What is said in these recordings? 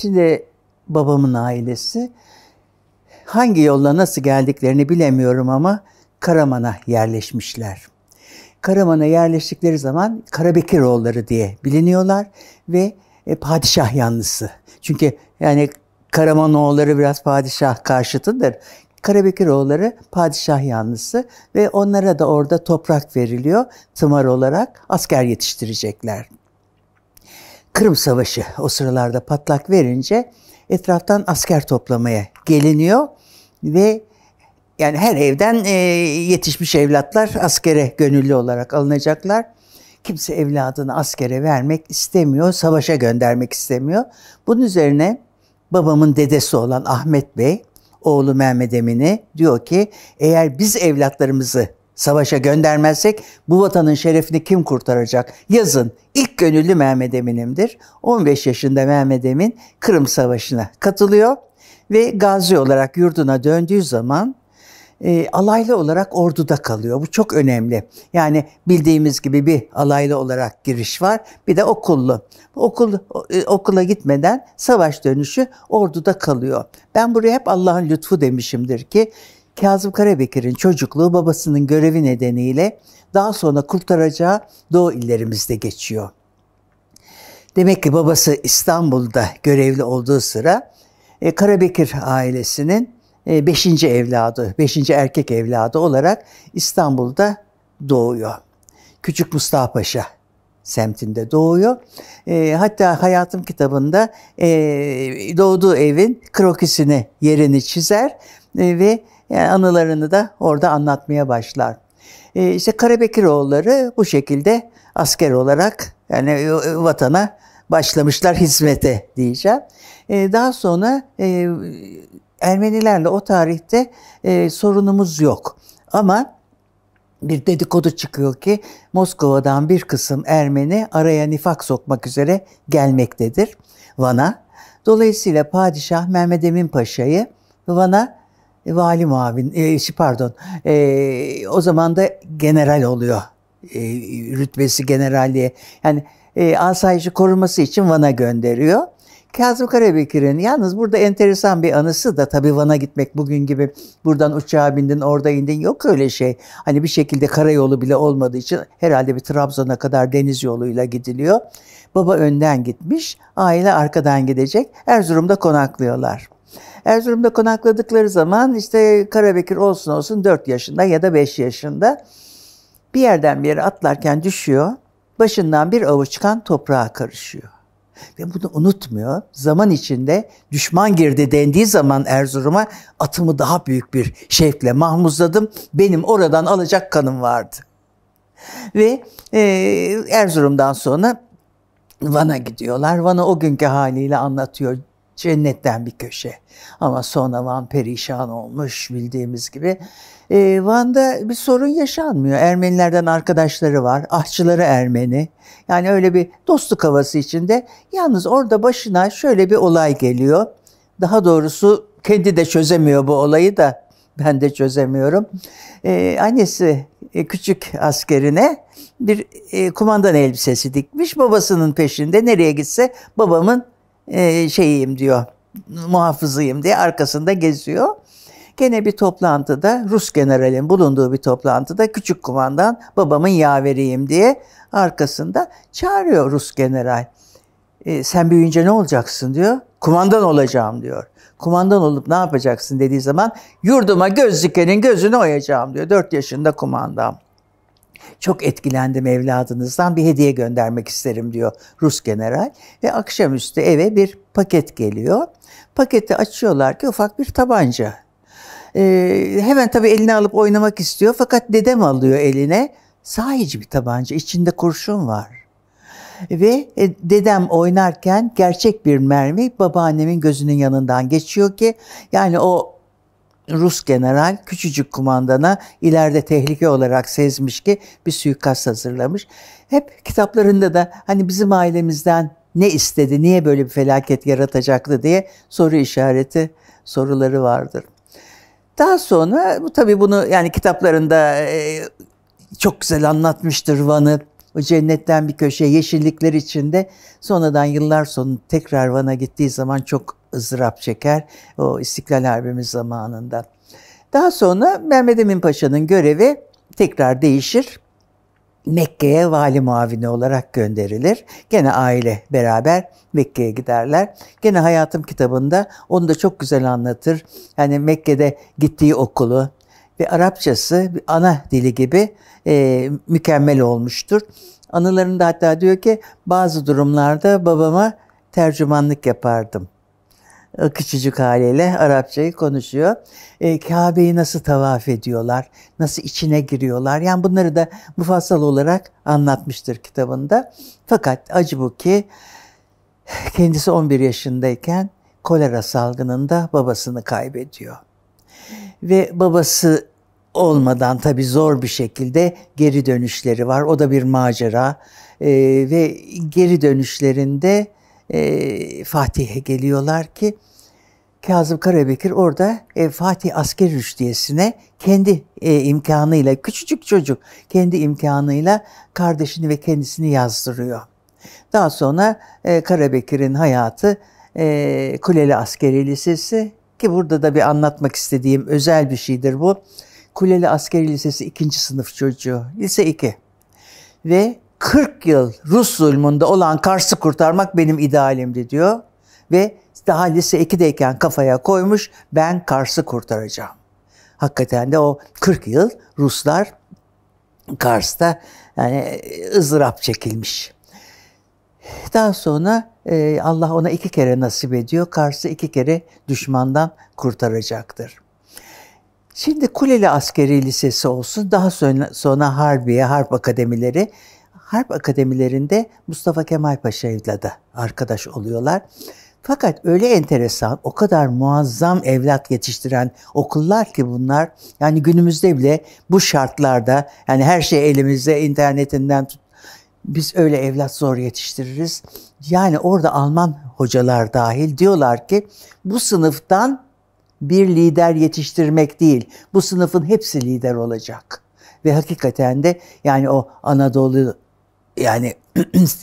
Şimdi babamın ailesi hangi yolla nasıl geldiklerini bilemiyorum ama Karaman'a yerleşmişler. Karaman'a yerleştikleri zaman Karabekiroğulları diye biliniyorlar ve padişah yanlısı. Çünkü yani Karamanoğulları biraz padişah karşıtıdır. Karabekiroğulları padişah yanlısı ve onlara da orada toprak veriliyor. Tımar olarak asker yetiştirecekler. Kırım Savaşı o sıralarda patlak verince etraftan asker toplamaya geliniyor ve yani her evden yetişmiş evlatlar askere gönüllü olarak alınacaklar. Kimse evladını askere vermek istemiyor, savaşa göndermek istemiyor. Bunun üzerine babamın dedesi olan Ahmet Bey, oğlu Mehmet Emin'i diyor ki eğer biz evlatlarımızı savaşa göndermezsek bu vatanın şerefini kim kurtaracak? Yazın ilk gönüllü Mehmet Emin'imdir. 15 yaşında Mehmet Emin Kırım Savaşı'na katılıyor ve gazi olarak yurduna döndüğü zaman alaylı olarak orduda kalıyor. Bu çok önemli. Yani bildiğimiz gibi bir alaylı olarak giriş var. Bir de okullu. Okula gitmeden savaş dönüşü orduda kalıyor. Ben buraya hep Allah'ın lütfu demişimdir ki Kazım Karabekir'in çocukluğu babasının görevi nedeniyle daha sonra kurtaracağı Doğu illerimizde geçiyor. Demek ki babası İstanbul'da görevli olduğu sıra Karabekir ailesinin 5. evladı, 5. erkek evladı olarak İstanbul'da doğuyor. Küçük Mustafa Paşa semtinde doğuyor. Hatta Hayatım kitabında doğduğu evin krokisini, yerini çizer ve anılarını da orada anlatmaya başlar. İşte Karabekiroğulları bu şekilde asker olarak yani vatana başlamışlar hizmete diyeceğim. Daha sonra Ermenilerle o tarihte sorunumuz yok. Ama bir dedikodu çıkıyor ki Moskova'dan bir kısım Ermeni araya nifak sokmak üzere gelmektedir Van'a. Dolayısıyla Padişah Mehmed Emin Paşa'yı Van'a vali muavin, o zaman da general oluyor. Rütbesi generalliğe. Yani asayişi koruması için Van'a gönderiyor. Kazım Karabekir'in yalnız burada enteresan bir anısı da tabii Van'a gitmek bugün gibi buradan uçağa bindin orada indin yok öyle şey. Hani bir şekilde karayolu bile olmadığı için herhalde bir Trabzon'a kadar deniz yoluyla gidiliyor. Baba önden gitmiş, aile arkadan gidecek. Erzurum'da konaklıyorlar. Erzurum'da konakladıkları zaman işte Karabekir olsun 4 yaşında ya da 5 yaşında bir yerden bir yere atlarken düşüyor. Başından bir avuç kan toprağa karışıyor. Ve bunu unutmuyor. Zaman içinde düşman girdi dendiği zaman Erzurum'a atımı daha büyük bir şevkle mahmuzladım. Benim oradan alacak kanım vardı. Ve Erzurum'dan sonra Van'a gidiyorlar. Van'ı o günkü haliyle anlatıyor. Cennetten bir köşe. Ama sonra Van perişan olmuş bildiğimiz gibi. Van'da bir sorun yaşanmıyor. Ermenilerden arkadaşları var. Ahçıları Ermeni. Yani öyle bir dostluk havası içinde. Yalnız orada başına şöyle bir olay geliyor. Daha doğrusu kendi de çözemiyor bu olayı da. Ben de çözemiyorum. Annesi küçük askerine bir kumandan elbisesi dikmiş. Babasının peşinde nereye gitse babamın şeyiyim diyor. Muhafızıyım diye arkasında geziyor. Gene bir toplantıda Rus generalin bulunduğu bir toplantıda küçük kumandan babamın yaveriyim diye arkasında çağırıyor Rus general. Sen büyüyünce ne olacaksın diyor. Kumandan olacağım diyor. Kumandan olup ne yapacaksın dediği zaman yurduma göz dikenin gözünü oyacağım diyor. 4 yaşında kumandan. Çok etkilendim evladınızdan bir hediye göndermek isterim diyor Rus general. Ve akşamüstü eve bir paket geliyor. Paketi açıyorlar ki ufak bir tabanca. Hemen tabii eline alıp oynamak istiyor fakat dedem alıyor eline. Sahici bir tabanca, içinde kurşun var. Ve dedem oynarken gerçek bir mermi babaannemin gözünün yanından geçiyor ki yani o Rus general küçücük kumandana ileride tehlike olarak sezmiş ki bir suikast hazırlamış. Hep kitaplarında da hani bizim ailemizden ne istedi, niye böyle bir felaket yaratacaktı diye soru işareti soruları vardır. Daha sonra bu tabii bunu yani kitaplarında çok güzel anlatmıştır Van'ı. O cennetten bir köşe, yeşillikler içinde. Sonradan yıllar sonra tekrar Van'a gittiği zaman çok ızdırap çeker. O İstiklal Harbimiz zamanında. Daha sonra Mehmed Emin Paşa'nın görevi tekrar değişir. Mekke'ye vali muavini olarak gönderilir. Gene aile beraber Mekke'ye giderler. Gene Hayatım kitabında onu da çok güzel anlatır. Yani Mekke'de gittiği okulu ve Arapçası bir ana dili gibi mükemmel olmuştur. Anılarında hatta diyor ki bazı durumlarda babama tercümanlık yapardım. O küçücük haliyle Arapçayı konuşuyor. Kabe'yi nasıl tavaf ediyorlar, nasıl içine giriyorlar. Yani bunları da mufassal olarak anlatmıştır kitabında. Fakat acı bu ki kendisi 11 yaşındayken kolera salgınında babasını kaybediyor. Ve babası olmadan tabii zor bir şekilde geri dönüşleri var. O da bir macera. Ve geri dönüşlerinde Fatih'e geliyorlar ki Kazım Karabekir orada Fatih Askeri Rüştiyesi'ne kendi imkanıyla, küçücük çocuk kendi imkanıyla kardeşini ve kendisini yazdırıyor. Daha sonra Karabekir'in hayatı Kuleli Askeri Lisesi, ki burada da bir anlatmak istediğim özel bir şeydir bu. Kuleli Askeri Lisesi 2. sınıf çocuğu, lise 2 ve 40 yıl Rus zulmünde olan Kars'ı kurtarmak benim idealimdi diyor ve daha lise 2'deyken kafaya koymuş, ben Kars'ı kurtaracağım. Hakikaten de o 40 yıl Ruslar Kars'ta yani ızdırap çekilmiş. Daha sonra Allah ona 2 kere nasip ediyor. Kars'ı 2 kere düşmandan kurtaracaktır. Şimdi Kuleli Askeri Lisesi olsun, daha sonra Harbiye, Harp Akademileri. Harp Akademilerinde Mustafa Kemal Paşa'yla da arkadaş oluyorlar. Fakat öyle enteresan, o kadar muazzam evlat yetiştiren okullar ki bunlar. Yani günümüzde bile bu şartlarda, yani her şey elimizde, internetinden tut, biz öyle evlat zor yetiştiririz. Yani orada Alman hocalar dahil diyorlar ki bu sınıftan bir lider yetiştirmek değil, bu sınıfın hepsi lider olacak. Ve hakikaten de yani o Anadolu, yani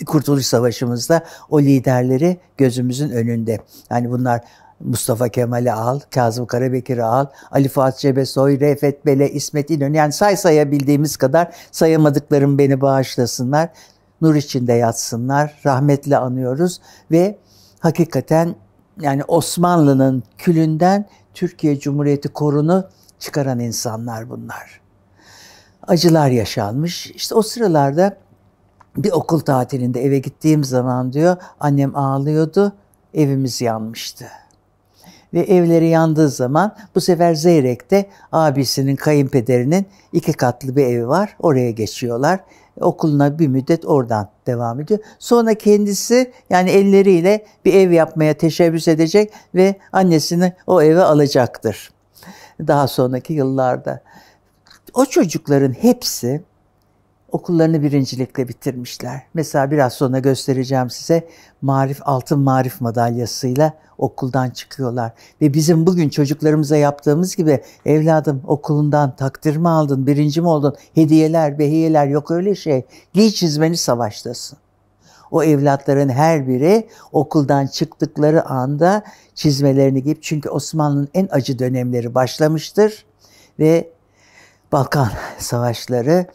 Kurtuluş Savaşı'mızda o liderleri gözümüzün önünde. Yani bunlar Mustafa Kemal'i al, Kazım Karabekir'i al, Ali Fuat Cebesoy, Refet Bele, İsmet İnönü, yani sayabildiğimiz kadar, sayamadıklarım beni bağışlasınlar. Nur içinde yatsınlar, rahmetle anıyoruz ve hakikaten yani Osmanlı'nın külünden Türkiye Cumhuriyeti korunu çıkaran insanlar bunlar. Acılar yaşanmış. İşte o sıralarda bir okul tatilinde eve gittiğim zaman diyor, annem ağlıyordu, evimiz yanmıştı. Ve evleri yandığı zaman bu sefer Zeyrek'te abisinin, kayınpederinin 2 katlı bir evi var. Oraya geçiyorlar. Okuluna bir müddet oradan devam ediyor. Sonra kendisi yani elleriyle bir ev yapmaya teşebbüs edecek ve annesini o eve alacaktır. Daha sonraki yıllarda. O çocukların hepsi okullarını birincilikle bitirmişler. Mesela biraz sonra göstereceğim size, altın marif madalyasıyla okuldan çıkıyorlar. Ve bizim bugün çocuklarımıza yaptığımız gibi, evladım okulundan takdir mi aldın, birinci mi oldun, hediyeler, behiyeler, yok öyle şey. Giy çizmeni, savaştasın. O evlatların her biri okuldan çıktıkları anda çizmelerini giyip, çünkü Osmanlı'nın en acı dönemleri başlamıştır ve Balkan Savaşları,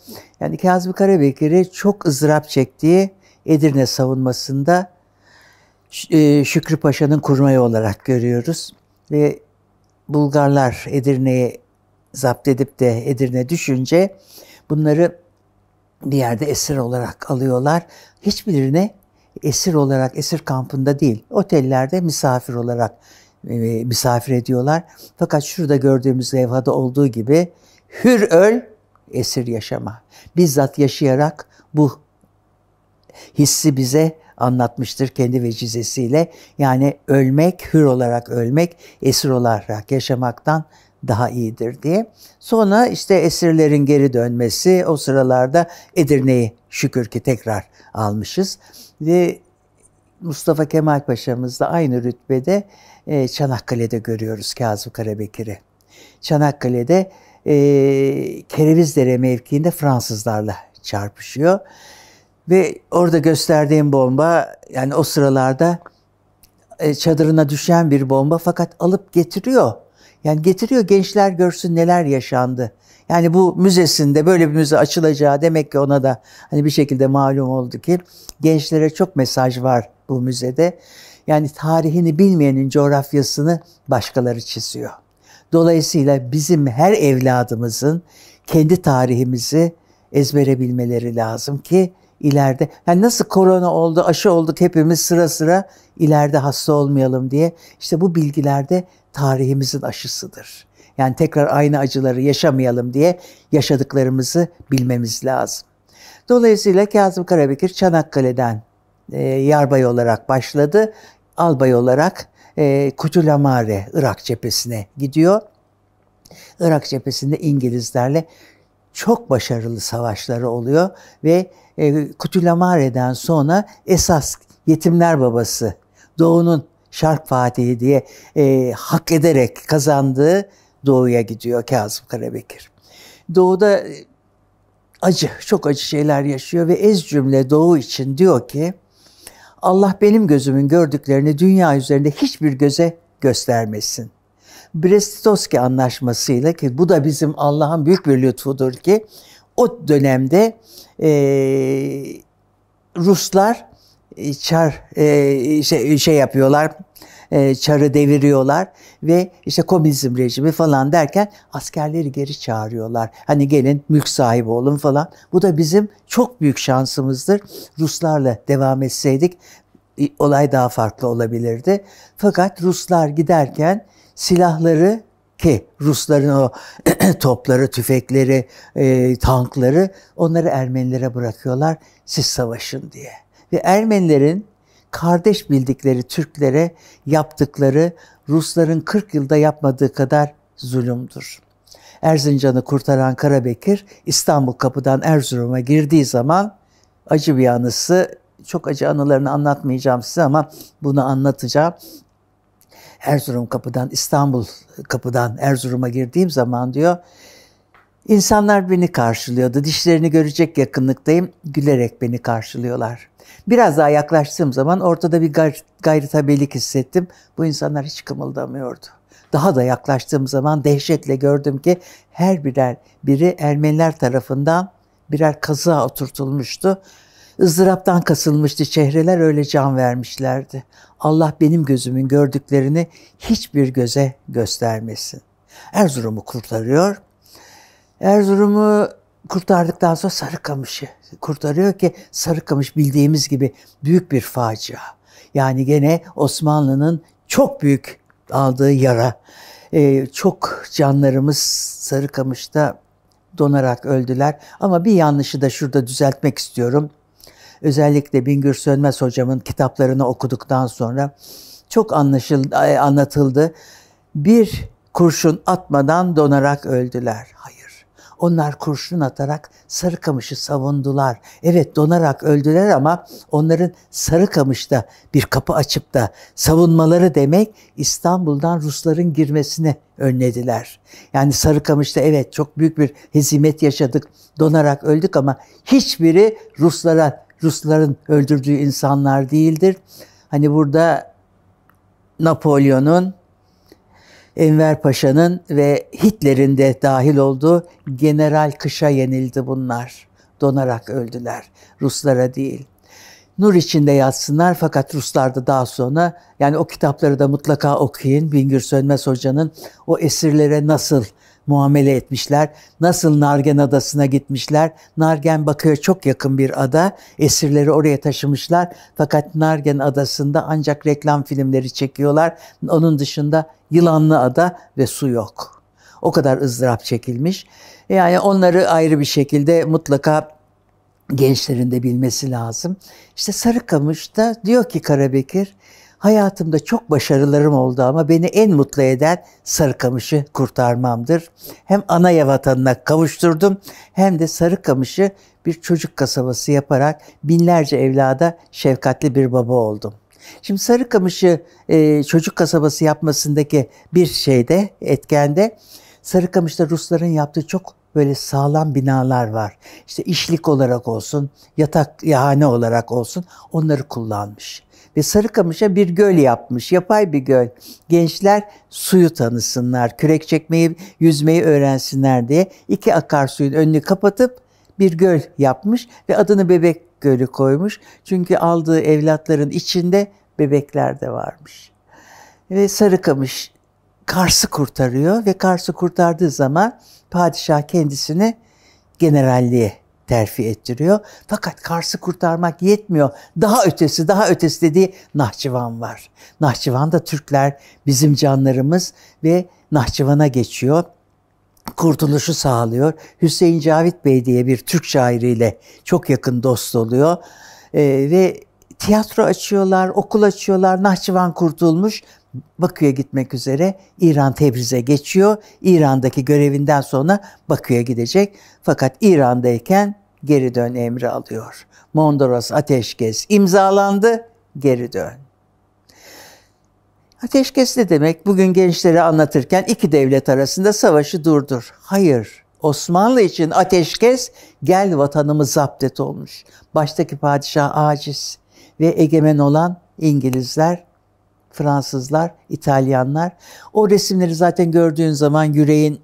yani Kazım Karabekir'i çok ızdırap çektiği Edirne savunmasında Şükrü Paşa'nın kurmayı olarak görüyoruz. Ve Bulgarlar Edirne'yi zapt edip de Edirne düşünce bunları bir yerde esir olarak alıyorlar. Hiçbirine esir olarak, esir kampında değil, otellerde misafir olarak misafir ediyorlar. Fakat şurada gördüğümüz levhada olduğu gibi hür öl, esir yaşama. Bizzat yaşayarak bu hissi bize anlatmıştır kendi vecizesiyle. Yani ölmek, hür olarak ölmek, esir olarak yaşamaktan daha iyidir diye. Sonra işte esirlerin geri dönmesi, o sıralarda Edirne'yi şükür ki tekrar almışız. Ve Mustafa Kemal Paşa'mız da aynı rütbede Çanakkale'de görüyoruz Kazım Karabekir'i. Çanakkale'de Kerevizdere mevkiinde Fransızlarla çarpışıyor. Ve orada gösterdiğim bomba, yani o sıralarda çadırına düşen bir bomba, fakat alıp getiriyor. Yani getiriyor, gençler görsün neler yaşandı. Yani bu müzesinde böyle bir müze açılacağı demek ki ona da hani bir şekilde malum oldu ki gençlere çok mesaj var bu müzede. Yani tarihini bilmeyenin coğrafyasını başkaları çiziyor. Dolayısıyla bizim her evladımızın kendi tarihimizi ezbere bilmeleri lazım ki ileride, yani nasıl korona oldu, aşı olduk hepimiz sıra sıra, ileride hasta olmayalım diye. İşte bu bilgiler de tarihimizin aşısıdır. Yani tekrar aynı acıları yaşamayalım diye yaşadıklarımızı bilmemiz lazım. Dolayısıyla Kazım Karabekir Çanakkale'den yarbay olarak başladı. Albay olarak Kutlulamare, Irak cephesine gidiyor. Irak cephesinde İngilizlerle çok başarılı savaşları oluyor ve Kutulamare'den sonra esas yetimler babası, Doğu'nun Şark Fatihi diye hak ederek kazandığı Doğu'ya gidiyor Kazım Karabekir. Doğu'da acı, çok acı şeyler yaşıyor ve ez cümle Doğu için diyor ki Allah benim gözümün gördüklerini dünya üzerinde hiçbir göze göstermesin. Brest-Litovski anlaşmasıyla, ki bu da bizim Allah'ın büyük bir lütfudur ki o dönemde Ruslar şey yapıyorlar, Çar'ı deviriyorlar ve işte komünizm rejimi falan derken askerleri geri çağırıyorlar. Hani gelin mülk sahibi olun falan. Bu da bizim çok büyük şansımızdır. Ruslarla devam etseydik olay daha farklı olabilirdi. Fakat Ruslar giderken silahları, ki Rusların o topları, tüfekleri, tankları, onları Ermenilere bırakıyorlar, siz savaşın diye. Ve Ermenilerin kardeş bildikleri Türklere yaptıkları Rusların 40 yılda yapmadığı kadar zulümdür. Erzincan'ı kurtaran Karabekir İstanbul kapıdan Erzurum'a girdiği zaman acı bir anısı, çok acı anılarını anlatmayacağım size ama bunu anlatacağım. Erzurum kapıdan, İstanbul kapıdan Erzurum'a girdiğim zaman diyor, insanlar beni karşılıyordu. Dişlerini görecek yakınlıktayım, gülerek beni karşılıyorlar. Biraz daha yaklaştığım zaman ortada bir gayri-tabiilik hissettim. Bu insanlar hiç kımıldamıyordu. Daha da yaklaştığım zaman dehşetle gördüm ki her biri Ermeniler tarafından birer kazığa oturtulmuştu. Izdıraptan kasılmıştı çehreler, öyle can vermişlerdi. Allah benim gözümün gördüklerini hiçbir göze göstermesin. Erzurum'u kurtarıyor. Erzurum'u kurtardıktan sonra Sarıkamış'ı kurtarıyor ki Sarıkamış bildiğimiz gibi büyük bir facia. Yani gene Osmanlı'nın çok büyük aldığı yara. Çok canlarımız Sarıkamış'ta donarak öldüler. Ama bir yanlışı da şurada düzeltmek istiyorum. Özellikle Bingöl Sönmez hocamın kitaplarını okuduktan sonra çok anlatıldı. Bir kurşun atmadan donarak öldüler. Hayır. Onlar kurşun atarak Sarıkamış'ı savundular. Evet, donarak öldüler ama onların Sarıkamış'ta bir kapı açıp da savunmaları demek İstanbul'dan Rusların girmesini önlediler. Yani Sarıkamış'ta evet çok büyük bir hezimet yaşadık, donarak öldük ama hiçbiri Rusların öldürdüğü insanlar değildir. Hani burada Napolyon'un, Enver Paşa'nın ve Hitler'in de dahil olduğu General Kış'a yenildi bunlar. Donarak öldüler. Ruslara değil. Nur içinde yatsınlar, fakat Ruslar da daha sonra, yani o kitapları da mutlaka okuyun. Bingöl Sönmez Hoca'nın o esirlere nasıl muamele etmişler, nasıl Nargen Adası'na gitmişler. Nargen Bakü'ye çok yakın bir ada. Esirleri oraya taşımışlar. Fakat Nargen Adası'nda ancak reklam filmleri çekiyorlar. Onun dışında Yılanlı Ada ve su yok. O kadar ızdırap çekilmiş. Yani onları ayrı bir şekilde mutlaka gençlerin de bilmesi lazım. İşte Sarıkamış'ta diyor ki Karabekir, hayatımda çok başarılarım oldu ama beni en mutlu eden Sarıkamış'ı kurtarmamdır. Hem ana vatanına kavuşturdum hem de Sarıkamış'ı bir çocuk kasabası yaparak binlerce evlada şefkatli bir baba oldum. Şimdi Sarıkamış'ı çocuk kasabası yapmasındaki bir şeyde, etkende, Sarıkamış'ta Rusların yaptığı çok böyle sağlam binalar var. İşte işlik olarak olsun, yatakhane olarak olsun onları kullanmış. Ve Sarıkamış'a bir göl yapmış, yapay bir göl. Gençler suyu tanısınlar, kürek çekmeyi, yüzmeyi öğrensinler diye 2 akarsuyun önünü kapatıp bir göl yapmış ve adını Bebek Gölü koymuş. Çünkü aldığı evlatların içinde bebekler de varmış. Ve Sarıkamış Kars'ı kurtarıyor ve Kars'ı kurtardığı zaman padişah kendisini generalliğe terfi ettiriyor. Fakat Kars'ı kurtarmak yetmiyor. Daha ötesi dediği Nahçıvan var. Nahçıvan'da Türkler bizim canlarımız ve Nahçıvan'a geçiyor. Kurtuluşu sağlıyor. Hüseyin Cavit Bey diye bir Türk şairiyle çok yakın dost oluyor. Ve tiyatro açıyorlar, okul açıyorlar. Nahçıvan kurtulmuş. Bakü'ye gitmek üzere İran Tebriz'e geçiyor. İran'daki görevinden sonra Bakü'ye gidecek. Fakat İran'dayken geri dön emri alıyor. Mondros ateşkes imzalandı, geri dön. Ateşkes ne demek? Bugün gençlere anlatırken 2 devlet arasında savaşı durdur. Hayır, Osmanlı için ateşkes gel vatanımı zapt et olmuş. Baştaki padişah aciz ve egemen olan İngilizler, Fransızlar, İtalyanlar. O resimleri zaten gördüğün zaman yüreğin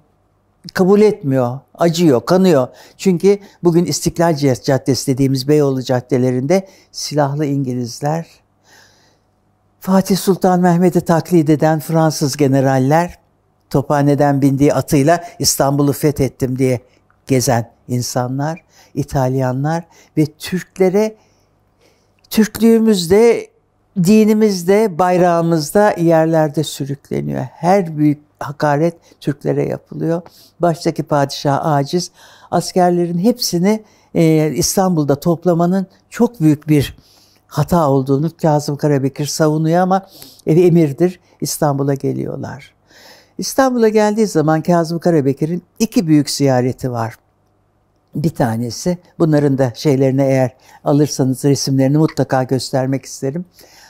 kabul etmiyor, acıyor, kanıyor. Çünkü bugün İstiklal Caddesi dediğimiz Beyoğlu caddelerinde silahlı İngilizler, Fatih Sultan Mehmet'i taklit eden Fransız generaller, Tophane'den bindiği atıyla İstanbul'u fethettim diye gezen insanlar, İtalyanlar ve Türklere Türklüğümüzde, dinimizde, bayrağımızda yerlerde sürükleniyor. Her büyük hakaret Türklere yapılıyor. Baştaki padişah aciz. Askerlerin hepsini İstanbul'da toplamanın çok büyük bir hata olduğunu Kazım Karabekir savunuyor ama emirdir. İstanbul'a geliyorlar. İstanbul'a geldiği zaman Kazım Karabekir'in 2 büyük ziyareti var. Bir tanesi, bunların da şeylerini eğer alırsanız resimlerini mutlaka göstermek isterim.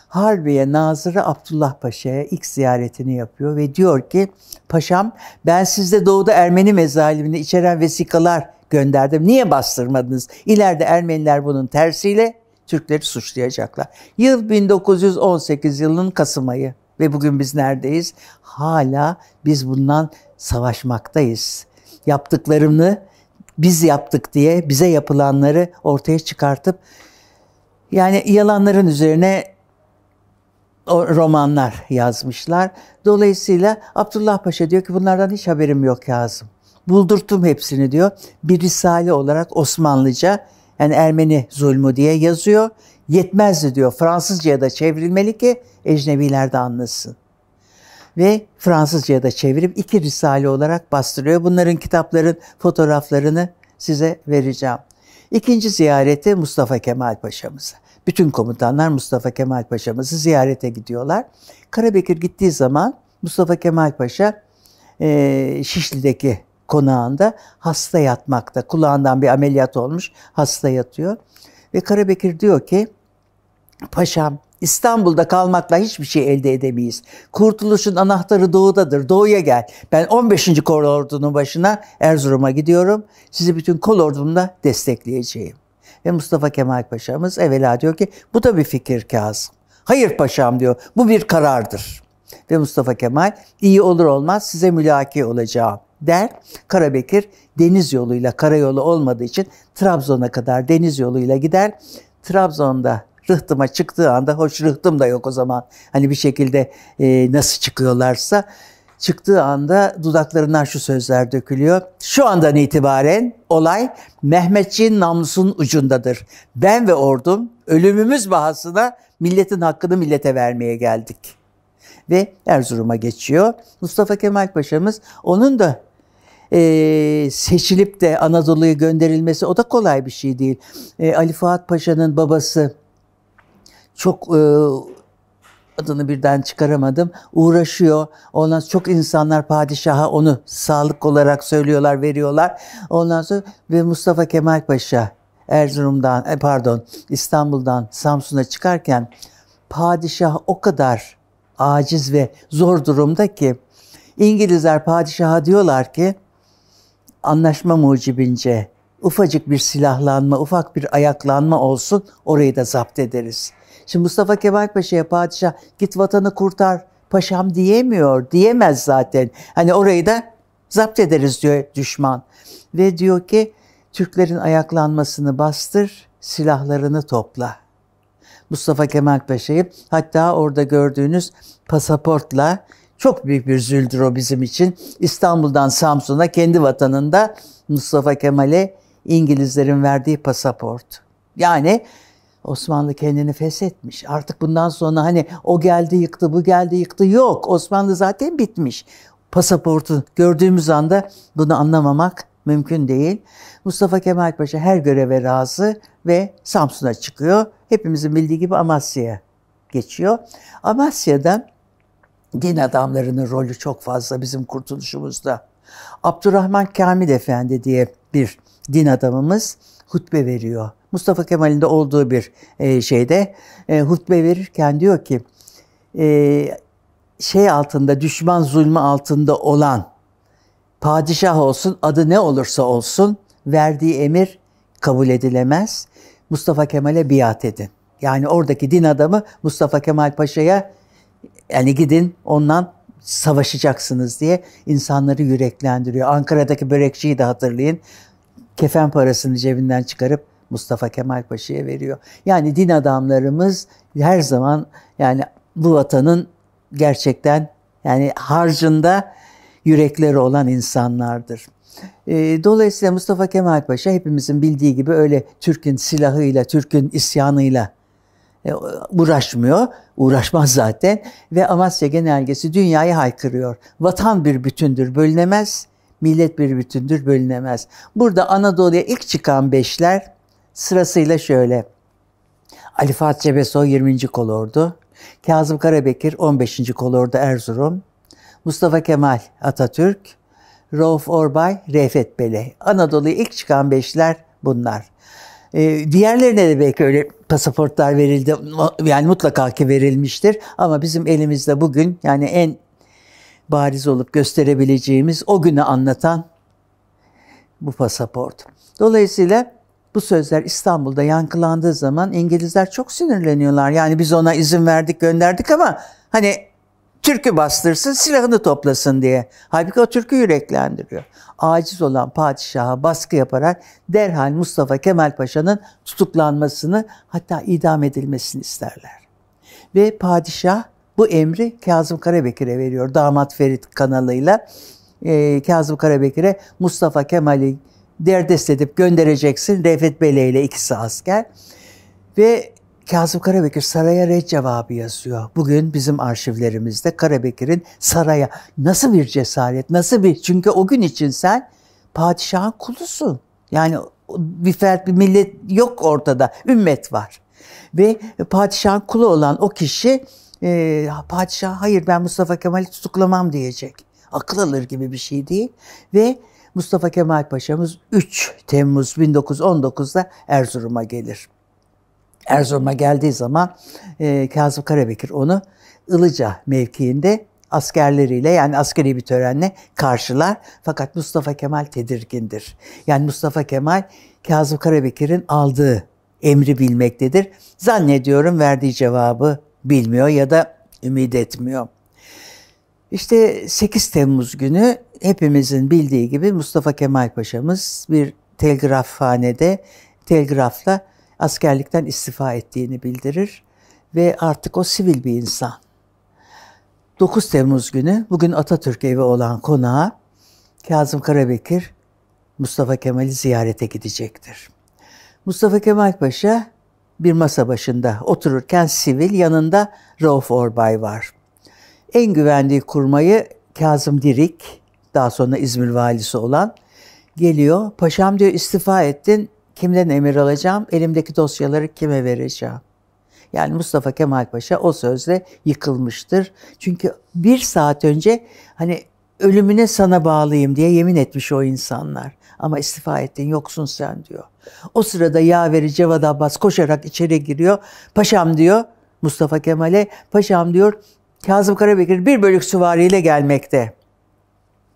Harbiye Nazırı Abdullah Paşa'ya ilk ziyaretini yapıyor ve diyor ki, paşam ben sizde doğuda Ermeni mezalimini içeren vesikalar gönderdim. Niye bastırmadınız? İleride Ermeniler bunun tersiyle Türkleri suçlayacaklar. Yıl 1918 yılının Kasım ayı ve bugün biz neredeyiz? Hala biz bundan savaşmaktayız. Yaptıklarını biz yaptık diye bize yapılanları ortaya çıkartıp yani yalanların üzerine romanlar yazmışlar. Dolayısıyla Abdullah Paşa diyor ki bunlardan hiç haberim yok Kazım. Buldurttum hepsini diyor. Bir risale olarak Osmanlıca yani Ermeni zulmü diye yazıyor. Yetmezdi diyor. Fransızca'ya da çevrilmeli ki ecnebiler de anlasın. Ve Fransızca'ya da çevirip 2 risale olarak bastırıyor. Bunların kitapların fotoğraflarını size vereceğim. İkinci ziyareti Mustafa Kemal Paşa'mıza. Bütün komutanlar Mustafa Kemal Paşa'mızı ziyarete gidiyorlar. Karabekir gittiği zaman Mustafa Kemal Paşa Şişli'deki konağında hasta yatmakta. Kulağından bir ameliyat olmuş, hasta yatıyor. Ve Karabekir diyor ki, paşam İstanbul'da kalmakla hiçbir şey elde edemeyiz. Kurtuluşun anahtarı doğudadır. Doğuya gel. Ben 15. Kolordu'nun başına Erzurum'a gidiyorum. Sizi bütün kolordumla destekleyeceğim. Ve Mustafa Kemal Paşa'mız evvela diyor ki bu da bir fikir Kazım. Hayır paşam diyor, bu bir karardır. Ve Mustafa Kemal iyi olur olmaz size mülaki olacağım der. Karabekir deniz yoluyla, karayolu olmadığı için Trabzon'a kadar deniz yoluyla gider. Trabzon'da Rıhtım'a çıktığı anda, hoş Rıhtım da yok o zaman. Hani bir şekilde nasıl çıkıyorlarsa çıktığı anda dudaklarından şu sözler dökülüyor. Şu andan itibaren olay Mehmetçiğin namusunun ucundadır. Ben ve ordum ölümümüz bahasına milletin hakkını millete vermeye geldik. Ve Erzurum'a geçiyor. Mustafa Kemal Paşa'mız onun da seçilip de Anadolu'ya gönderilmesi o da kolay bir şey değil. Ali Fuat Paşa'nın babası çok adını birden çıkaramadım. Uğraşıyor. Ondan sonra çok insanlar padişaha onu sağlık olarak söylüyorlar, veriyorlar. Ondan sonra ve Mustafa Kemal Paşa İstanbul'dan Samsun'a çıkarken padişah o kadar aciz ve zor durumda ki İngilizler padişaha diyorlar ki anlaşma mucibince ufacık bir silahlanma, ufak bir ayaklanma olsun, orayı da zapt ederiz. Şimdi Mustafa Kemal Paşa'ya padişah git vatanı kurtar paşam diyemiyor, diyemez zaten. Hani orayı da zapt ederiz diyor düşman. Ve diyor ki Türklerin ayaklanmasını bastır, silahlarını topla. Mustafa Kemal Paşa'yı hatta orada gördüğünüz pasaportla, çok büyük bir züldür o bizim için, İstanbul'dan Samsun'a, kendi vatanında Mustafa Kemal'e İngilizlerin verdiği pasaport. Yani Osmanlı kendini feshetmiş. Artık bundan sonra hani o geldi yıktı, bu geldi yıktı yok. Osmanlı zaten bitmiş. Pasaportu gördüğümüz anda bunu anlamamak mümkün değil. Mustafa Kemal Paşa her göreve razı ve Samsun'a çıkıyor. Hepimizin bildiği gibi Amasya'ya geçiyor. Amasya'da din adamlarının rolü çok fazla bizim kurtuluşumuzda. Abdurrahman Kamil Efendi diye bir din adamımız hutbe veriyor. Mustafa Kemal'in de olduğu bir şeyde hutbe verirken diyor ki şey altında, düşman zulmü altında olan padişah olsun, adı ne olursa olsun, verdiği emir kabul edilemez. Mustafa Kemal'e biat edin. Yani oradaki din adamı Mustafa Kemal Paşa'ya, yani gidin ondan savaşacaksınız diye insanları yüreklendiriyor. Ankara'daki börekçiyi de hatırlayın. Kefen parasını cebinden çıkarıp Mustafa Kemal Paşa'ya veriyor. Yani din adamlarımız her zaman yani bu vatanın gerçekten yani harcında yürekleri olan insanlardır. Dolayısıyla Mustafa Kemal Paşa hepimizin bildiği gibi öyle Türk'ün silahıyla, Türk'ün isyanıyla uğraşmıyor. Uğraşmaz zaten. Ve Amasya Genelgesi dünyayı haykırıyor. Vatan bir bütündür, bölünemez. Millet bir bütündür, bölünemez. Burada Anadolu'ya ilk çıkan beşler sırasıyla şöyle. Ali Fuat Cebesoy 20. Kolordu, Kazım Karabekir 15. Kolordu Erzurum, Mustafa Kemal Atatürk, Rauf Orbay, Refet Bele. Anadolu'ya ilk çıkan beşler bunlar. Diğerlerine de belki öyle pasaportlar verildi. Yani mutlaka ki verilmiştir. Ama bizim elimizde bugün yani en bariz olup gösterebileceğimiz, o günü anlatan bu pasaport. Dolayısıyla bu sözler İstanbul'da yankılandığı zaman İngilizler çok sinirleniyorlar. Yani biz ona izin verdik, gönderdik ama hani Türk'ü bastırsın, silahını toplasın diye. Halbuki o Türk'ü yüreklendiriyor. Aciz olan padişaha baskı yaparak derhal Mustafa Kemal Paşa'nın tutuklanmasını, hatta idam edilmesini isterler. Ve padişah bu emri Kazım Karabekir'e veriyor. Damat Ferit kanalıyla Kazım Karabekir'e Mustafa Kemal'i derdest edip göndereceksin. Refet Bele ile ikisi asker. Ve Kazım Karabekir saraya red cevabı yazıyor. Bugün bizim arşivlerimizde Karabekir'in saraya nasıl bir cesaret, nasıl bir... Çünkü o gün için sen padişahın kulusun. Yani bir fert, bir millet yok ortada. Ümmet var. Ve padişahın kulu olan o kişi padişah hayır ben Mustafa Kemal'i tutuklamam diyecek. Akıl alır gibi bir şey değil. Ve Mustafa Kemal Paşa'mız 3 Temmuz 1919'da Erzurum'a gelir. Erzurum'a geldiği zaman Kazım Karabekir onu Ilıca mevkiinde askerleriyle, yani askeri bir törenle karşılar. Fakat Mustafa Kemal tedirgindir. Yani Mustafa Kemal Kazım Karabekir'in aldığı emri bilmektedir. Zannediyorum verdiği cevabı bilmiyor ya da ümit etmiyor. İşte 8 Temmuz günü hepimizin bildiği gibi Mustafa Kemal Paşa'mız bir telgrafhanede telgrafla askerlikten istifa ettiğini bildirir ve artık o sivil bir insan. 9 Temmuz günü bugün Atatürk evi olan konağa Kazım Karabekir Mustafa Kemal'i ziyarete gidecektir. Mustafa Kemal Paşa bir masa başında otururken sivil, yanında Rauf Orbay var. En güvendiği kurmayı Kazım Dirik, daha sonra İzmir valisi olan, geliyor. Paşam diyor istifa ettin, kimden emir alacağım, elimdeki dosyaları kime vereceğim? Yani Mustafa Kemal Paşa o sözle yıkılmıştır. Çünkü 1 saat önce hani ölümüne sana bağlıyım diye yemin etmiş o insanlar. Ama istifa ettin, yoksun sen diyor. O sırada yaveri Cevat Abbas koşarak içeri giriyor. Paşam diyor Mustafa Kemal'e, paşam diyor Kazım Karabekir 1 bölük süvariyle gelmekte.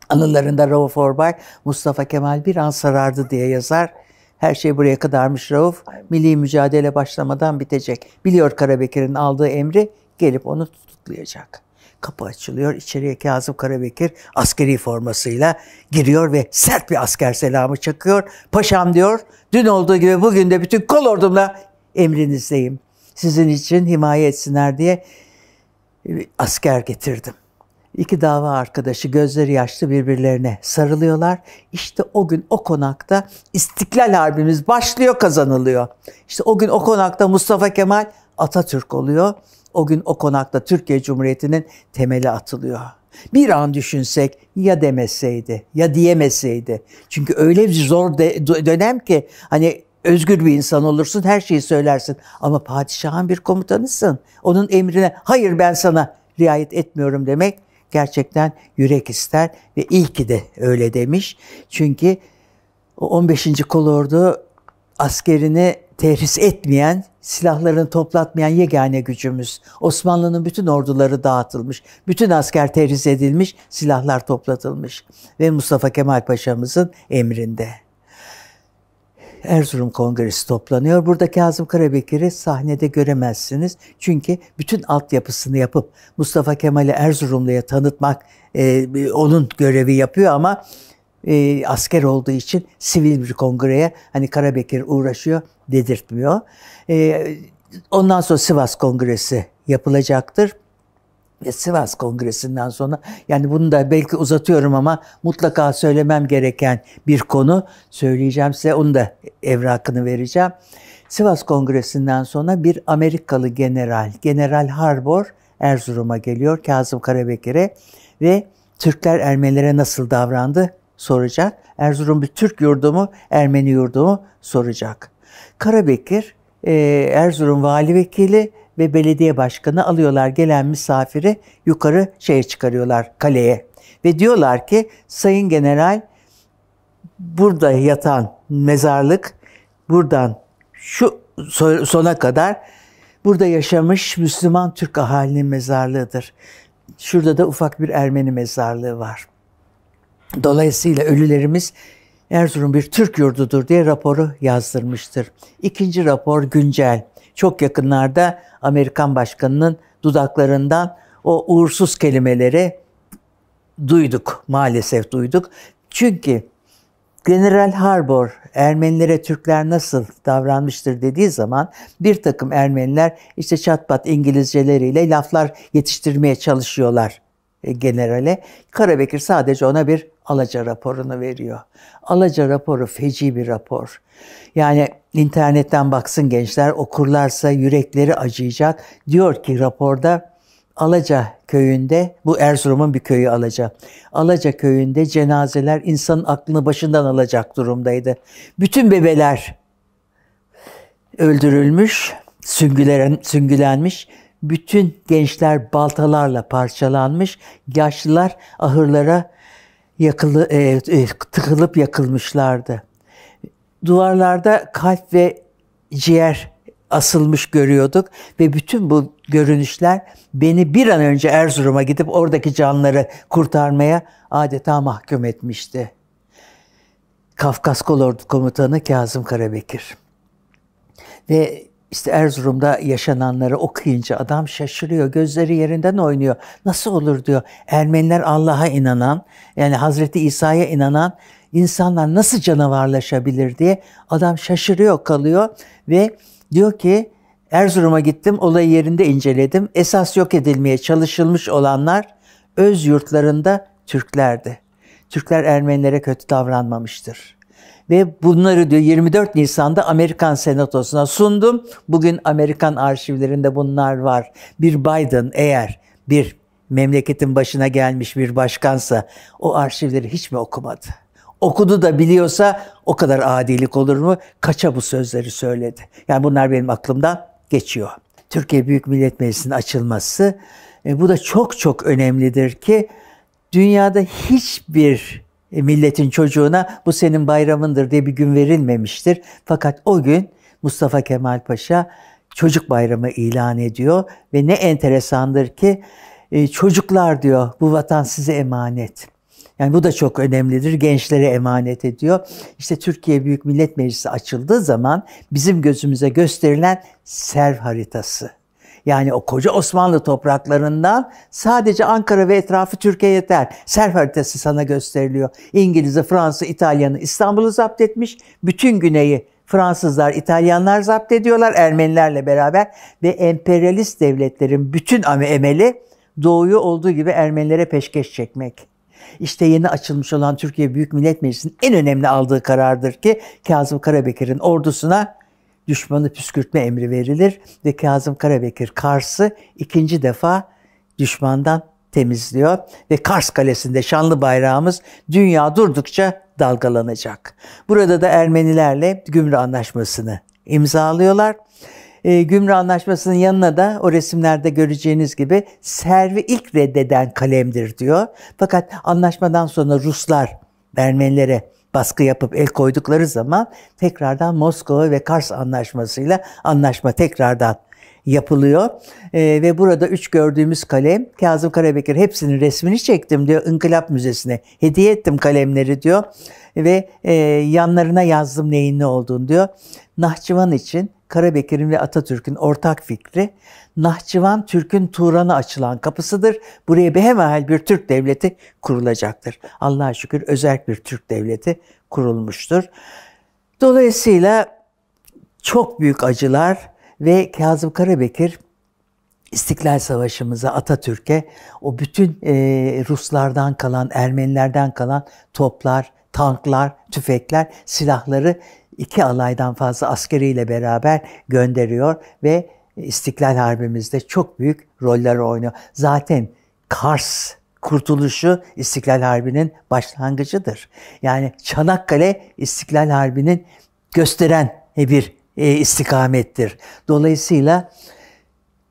Anılarında Rauf Orbay, Mustafa Kemal bir an sarardı diye yazar. Her şey buraya kadarmış Rauf. Milli mücadele başlamadan bitecek. Biliyor Karabekir'in aldığı emri, gelip onu tutuklayacak. Kapı açılıyor. İçeriye Kazım Karabekir askeri formasıyla giriyor ve sert bir asker selamı çakıyor. Paşam diyor, dün olduğu gibi bugün de bütün kol ordumla emrinizdeyim. Sizin için himaye etsinler diye asker getirdim. İki dava arkadaşı gözleri yaşlı birbirlerine sarılıyorlar. İşte o gün o konakta İstiklal Harbimiz başlıyor, kazanılıyor. İşte o gün o konakta Mustafa Kemal Atatürk oluyor. O gün o konakta Türkiye Cumhuriyeti'nin temeli atılıyor. Bir an düşünsek, ya demeseydi, ya diyemeseydi. Çünkü öyle bir zor dönem ki hani özgür bir insan olursun, her şeyi söylersin. Ama padişahın bir komutanısın. Onun emrine hayır ben sana riayet etmiyorum demek gerçekten yürek ister ve iyi ki de öyle demiş. Çünkü o 15. Kolordu askerini terhis etmeyen, silahlarını toplatmayan yegane gücümüz. Osmanlı'nın bütün orduları dağıtılmış, bütün asker terhis edilmiş, silahlar toplatılmış ve Mustafa Kemal Paşa'mızın emrinde. Erzurum Kongresi toplanıyor. Burada Kazım Karabekir'i sahnede göremezsiniz. Çünkü bütün altyapısını yapıp Mustafa Kemal'i Erzurumlu'ya tanıtmak onun görevi yapıyor ama asker olduğu için sivil bir kongreye hani Karabekir uğraşıyor dedirtmiyor. Ondan sonra Sivas Kongresi yapılacaktır. Ve Sivas Kongresi'nden sonra, yani bunu da belki uzatıyorum ama mutlaka söylemem gereken bir konu söyleyeceğim size, onu da evrakını vereceğim. Sivas Kongresi'nden sonra bir Amerikalı General Harbor Erzurum'a geliyor Kazım Karabekir'e ve Türkler Ermenilere nasıl davrandı soracak. Erzurum bir Türk yurdu mu, Ermeni yurdu mu soracak. Karabekir, Erzurum Vali Vekili ve belediye başkanı alıyorlar gelen misafiri, yukarı çıkarıyorlar, kaleye. Ve diyorlar ki Sayın General, burada yatan mezarlık buradan şu sona kadar burada yaşamış Müslüman Türk ahalinin mezarlığıdır. Şurada da ufak bir Ermeni mezarlığı var. Dolayısıyla ölülerimiz Erzurum bir Türk yurdudur diye raporu yazdırmıştır. İkinci rapor güncel. Çok yakınlarda Amerikan başkanının dudaklarından o uğursuz kelimeleri duyduk, maalesef duyduk. Çünkü General Harbor Ermenilere Türkler nasıl davranmıştır dediği zaman bir takım Ermeniler işte çatpat İngilizceleriyle laflar yetiştirmeye çalışıyorlar generale. Karabekir sadece ona bir Alaca raporunu veriyor. Alaca raporu feci bir rapor. Yani internetten baksın gençler, okurlarsa yürekleri acıyacak. Diyor ki raporda Alaca köyünde, bu Erzurum'un bir köyü Alaca. Alaca köyünde cenazeler insanın aklını başından alacak durumdaydı. Bütün bebeler öldürülmüş, süngülenmiş. Bütün gençler baltalarla parçalanmış. Yaşlılar ahırlara tıkılıp yakılmışlardı. Duvarlarda kalp ve ciğer asılmış görüyorduk ve bütün bu görünüşler beni bir an önce Erzurum'a gidip oradaki canları kurtarmaya adeta mahkum etmişti. Kafkas Kolordu Komutanı Kazım Karabekir. Ve işte Erzurum'da yaşananları okuyunca adam şaşırıyor, gözleri yerinden oynuyor. Nasıl olur diyor, Ermeniler Allah'a inanan, yani Hazreti İsa'ya inanan insanlar nasıl canavarlaşabilir diye adam şaşırıyor kalıyor ve diyor ki Erzurum'a gittim, olayı yerinde inceledim. Esas yok edilmeye çalışılmış olanlar öz yurtlarında Türklerdi. Türkler Ermenilere kötü davranmamıştır. Ve bunları diyor 24 Nisan'da Amerikan Senatosu'na sundum. Bugün Amerikan arşivlerinde bunlar var. Bir Biden eğer bir memleketin başına gelmiş bir başkansa o arşivleri hiç mi okumadı? Okudu da biliyorsa o kadar adilik olur mu? Kaça bu sözleri söyledi? Yani bunlar benim aklımdan geçiyor. Türkiye Büyük Millet Meclisi'nin açılması, bu da çok çok önemlidir ki dünyada hiçbir milletin çocuğuna bu senin bayramındır diye bir gün verilmemiştir. Fakat o gün Mustafa Kemal Paşa çocuk bayramı ilan ediyor ve ne enteresandır ki çocuklar diyor bu vatan size emanet. Yani bu da çok önemlidir. Gençlere emanet ediyor. İşte Türkiye Büyük Millet Meclisi açıldığı zaman bizim gözümüze gösterilen serv haritası. Yani o koca Osmanlı topraklarından sadece Ankara ve etrafı Türkiye yeter. Serv haritası sana gösteriliyor. İngiliz'i, Fransız, İtalyan'ı İstanbul'u zapt etmiş. Bütün güneyi Fransızlar, İtalyanlar zapt ediyorlar Ermenilerle beraber. Ve emperyalist devletlerin bütün emeli doğuyu olduğu gibi Ermenilere peşkeş çekmek. İşte yeni açılmış olan Türkiye Büyük Millet Meclisi'nin en önemli aldığı karardır ki Kazım Karabekir'in ordusuna düşmanı püskürtme emri verilir ve Kazım Karabekir Kars'ı ikinci defa düşmandan temizliyor ve Kars Kalesi'nde şanlı bayrağımız dünya durdukça dalgalanacak. Burada da Ermenilerle Gümrü Anlaşması'nı imzalıyorlar. Gümrü Anlaşması'nın yanına da o resimlerde göreceğiniz gibi servi ilk reddeden kalemdir diyor. Fakat anlaşmadan sonra Ruslar Ermenilere baskı yapıp el koydukları zaman tekrardan Moskova ve Kars Anlaşması'yla anlaşma tekrardan yapılıyor. Ve burada 3 gördüğümüz kalem Kazım Karabekir hepsinin resmini çektim diyor. İnkılap Müzesi'ne hediye ettim kalemleri diyor. Ve yanlarına yazdım neyin ne olduğunu diyor. Nahçıvan için Karabekir'in ve Atatürk'ün ortak fikri Nahçıvan Türk'ün Turan'a açılan kapısıdır. Buraya behemahal bir Türk devleti kurulacaktır. Allah'a şükür özerk bir Türk devleti kurulmuştur. Dolayısıyla çok büyük acılar ve Kazım Karabekir İstiklal Savaşımıza, Atatürk'e o bütün Ruslardan kalan, Ermenilerden kalan toplar, tanklar, tüfekler, silahları 2 alaydan fazla askeriyle beraber gönderiyor ve İstiklal Harbimizde çok büyük roller oynuyor. Zaten Kars kurtuluşu İstiklal Harbi'nin başlangıcıdır. Yani Çanakkale İstiklal Harbi'nin gösteren bir istikamettir. Dolayısıyla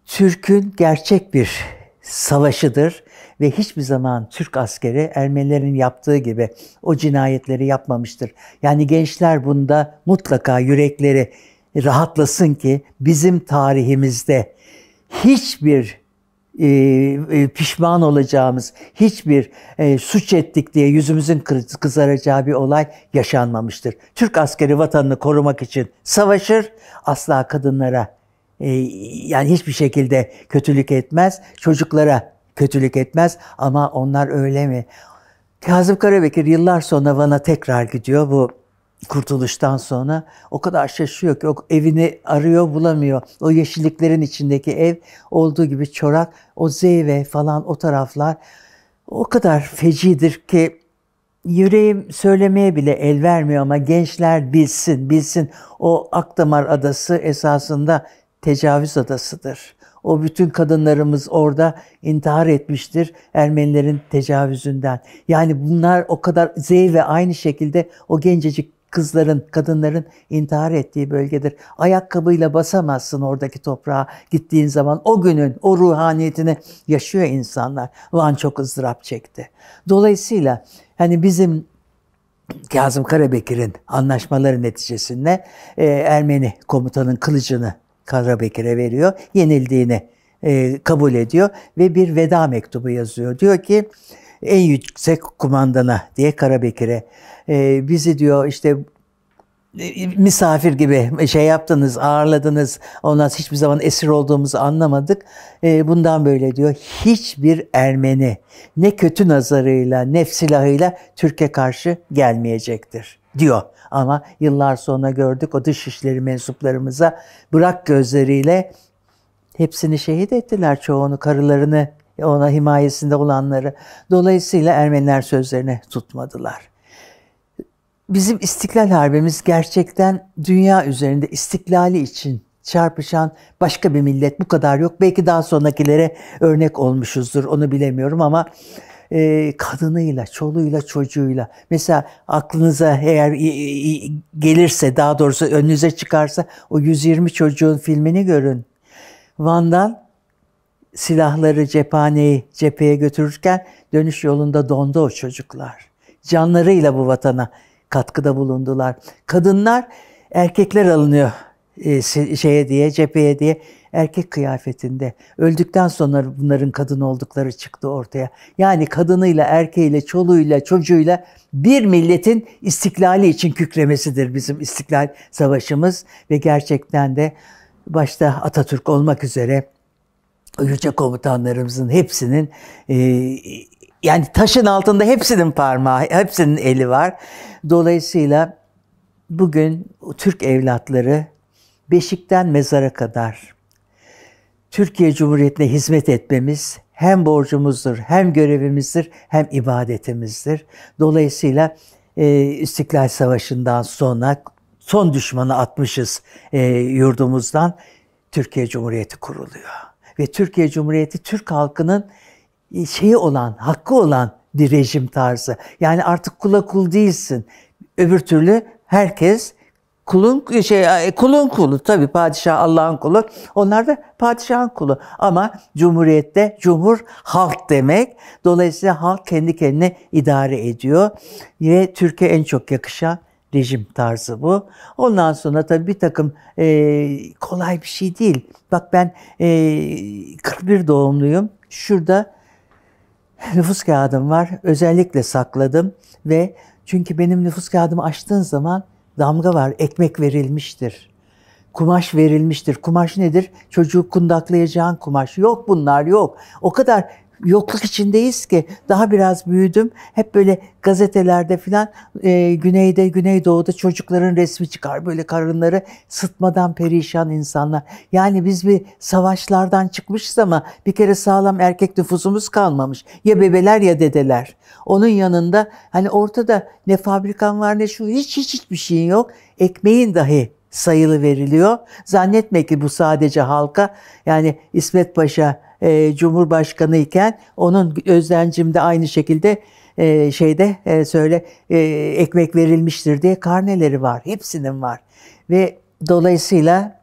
Türk'ün gerçek bir savaşıdır ve hiçbir zaman Türk askeri Ermenilerin yaptığı gibi o cinayetleri yapmamıştır. Yani gençler bunda mutlaka yürekleri rahatlasın ki bizim tarihimizde hiçbir pişman olacağımız, hiçbir suç ettik diye yüzümüzün kızaracağı bir olay yaşanmamıştır. Türk askeri vatanını korumak için savaşır, asla kadınlara yani hiçbir şekilde kötülük etmez, çocuklara kötülük etmez ama onlar öyle mi? Kazım Karabekir yıllar sonra Van'a tekrar gidiyor bu kurtuluştan sonra. O kadar şaşıyor ki o evini arıyor bulamıyor. O yeşilliklerin içindeki ev olduğu gibi çorak. O Zeyve falan o taraflar o kadar fecidir ki yüreğim söylemeye bile el vermiyor ama gençler bilsin. O Akdamar Adası esasında tecavüz adasıdır. O bütün kadınlarımız orada intihar etmiştir Ermenilerin tecavüzünden. Yani bunlar o kadar Zeyve aynı şekilde o gencecik kızların, kadınların intihar ettiği bölgedir. Ayakkabıyla basamazsın oradaki toprağa gittiğin zaman. O günün o ruhaniyetini yaşıyor insanlar. Van çok ızdırap çekti. Dolayısıyla hani bizim Kazım Karabekir'in anlaşmaları neticesinde Ermeni komutanın kılıcını Karabekir'e veriyor. Yenildiğini kabul ediyor ve bir veda mektubu yazıyor. Diyor ki en yüksek kumandana diye Karabekir'e bizi diyor işte misafir gibi şey yaptınız, ağırladınız. Ondan hiçbir zaman esir olduğumuzu anlamadık. Bundan böyle diyor hiçbir Ermeni ne kötü nazarıyla ne silahıyla Türkiye karşı gelmeyecektir diyor. Ama yıllar sonra gördük o dışişleri mensuplarımıza bırak gözleriyle hepsini şehit ettiler çoğunu, karılarını, ona himayesinde olanları. Dolayısıyla Ermeniler sözlerini tutmadılar. Bizim İstiklal Harbimiz gerçekten dünya üzerinde istiklali için çarpışan başka bir millet bu kadar yok. Belki daha sonrakilere örnek olmuşuzdur, onu bilemiyorum ama kadınıyla, çoluğuyla, çocuğuyla. Mesela aklınıza eğer gelirse, daha doğrusu önünüze çıkarsa o 120 çocuğun filmini görün. Van'dan silahları, cephaneyi cepheye götürürken dönüş yolunda dondu o çocuklar. Canlarıyla bu vatana katkıda bulundular. Kadınlar, erkekler alınıyor şeye diye, cepheye diye erkek kıyafetinde. Öldükten sonra bunların kadın oldukları çıktı ortaya. Yani kadınıyla, erkeğiyle, çoluğuyla, çocuğuyla bir milletin istiklali için kükremesidir bizim İstiklal Savaşımız. Ve gerçekten de başta Atatürk olmak üzere yüce komutanlarımızın hepsinin yani taşın altında hepsinin parmağı, hepsinin eli var. Dolayısıyla bugün Türk evlatları beşikten mezara kadar Türkiye Cumhuriyeti'ne hizmet etmemiz hem borcumuzdur, hem görevimizdir, hem ibadetimizdir. Dolayısıyla İstiklal Savaşı'ndan sonra son düşmanı atmışız yurdumuzdan. Türkiye Cumhuriyeti kuruluyor. Ve Türkiye Cumhuriyeti Türk halkının şeyi olan, hakkı olan bir rejim tarzı. Yani artık kula kul değilsin. Öbür türlü herkes kulun kulu. Tabii padişah Allah'ın kulu. Onlar da padişahın kulu. Ama Cumhuriyette cumhur halk demek. Dolayısıyla halk kendi kendine idare ediyor. Ve Türkiye en çok yakışan rejim tarzı bu. Ondan sonra tabii bir takım kolay bir şey değil. Bak ben 41 doğumluyum. Şurada nüfus kağıdım var. Özellikle sakladım ve çünkü benim nüfus kağıdımı açtığın zaman damga var. Ekmek verilmiştir. Kumaş verilmiştir. Kumaş nedir? Çocuğu kundaklayacağın kumaş. Yok bunlar yok. O kadar yokluk içindeyiz ki daha biraz büyüdüm. Hep böyle gazetelerde filan güneyde, güneydoğuda çocukların resmi çıkar. Böyle karınları sıtmadan perişan insanlar. Yani biz bir savaşlardan çıkmışız ama bir kere sağlam erkek nüfusumuz kalmamış. Ya bebeler ya dedeler. Onun yanında hani ortada ne fabrikan var ne şu hiçbir şeyin yok. Ekmeğin dahi sayılı veriliyor. Zannetme ki bu sadece halka. Yani İsmet Paşa Cumhurbaşkanı iken onun Özdencim'de aynı şekilde ekmek verilmiştir diye karneleri var. Hepsinin var. Ve dolayısıyla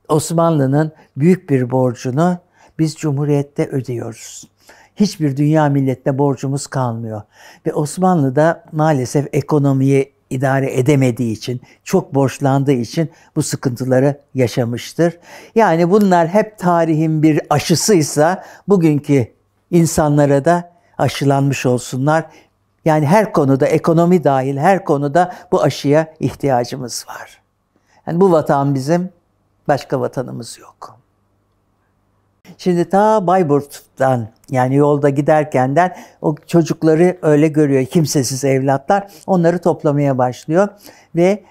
Osmanlı'nın büyük bir borcunu biz Cumhuriyet'te ödüyoruz. Hiçbir dünya milletine borcumuz kalmıyor. Ve Osmanlı da maalesef ekonomiyi idare edemediği için, çok borçlandığı için bu sıkıntıları yaşamıştır. Yani bunlar hep tarihin bir aşısıysa bugünkü insanlara da aşılanmış olsunlar. Yani her konuda, ekonomi dahil her konuda bu aşıya ihtiyacımız var. Yani bu vatan bizim, başka vatanımız yok. Şimdi ta Bayburt'tan yani yolda giderkenden o çocukları öyle görüyor. Kimsesiz evlatlar. Onları toplamaya başlıyor. Ve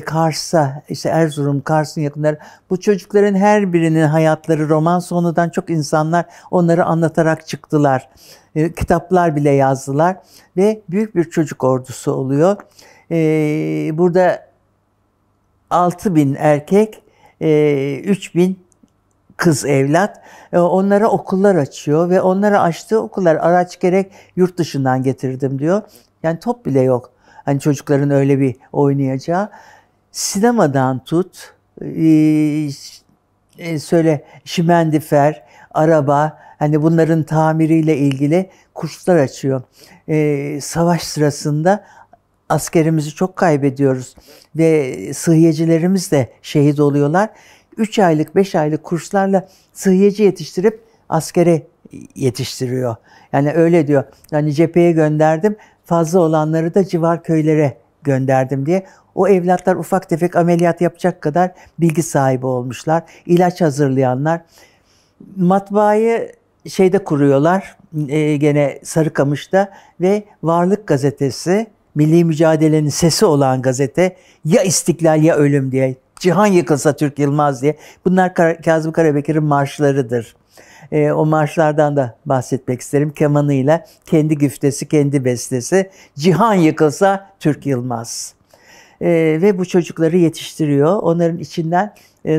Kars'a işte Erzurum, Kars'ın yakınları bu çocukların her birinin hayatları roman sonundan çok insanlar onları anlatarak çıktılar. Kitaplar bile yazdılar. Ve büyük bir çocuk ordusu oluyor. Burada 6.000 erkek, 3.000 kız evlat, onlara okullar açıyor ve onlara açtığı okullar araç gerek yurt dışından getirdim diyor. Yani top bile yok. Hani çocukların öyle bir oynayacağı. Sinemadan tut, şimendifer, araba, hani bunların tamiriyle ilgili kurslar açıyor. Savaş sırasında askerimizi çok kaybediyoruz ve sıhhiyecilerimiz de şehit oluyorlar. 3 aylık, 5 aylık kurslarla sıhhiyeci yetiştirip askere yetiştiriyor. Yani öyle diyor. Yani cepheye gönderdim, fazla olanları da civar köylere gönderdim diye. O evlatlar ufak tefek ameliyat yapacak kadar bilgi sahibi olmuşlar. İlaç hazırlayanlar. Matbaayı kuruyorlar, gene Sarıkamış'ta ve Varlık Gazetesi, milli mücadelenin sesi olan gazete, ya istiklal ya ölüm diye. Cihan yıkılsa Türk yılmaz diye. Bunlar Kazım Karabekir'in marşlarıdır. O marşlardan da bahsetmek isterim. Kemanıyla kendi güftesi, kendi bestesi. Cihan yıkılsa Türk yılmaz. Ve bu çocukları yetiştiriyor. Onların içinden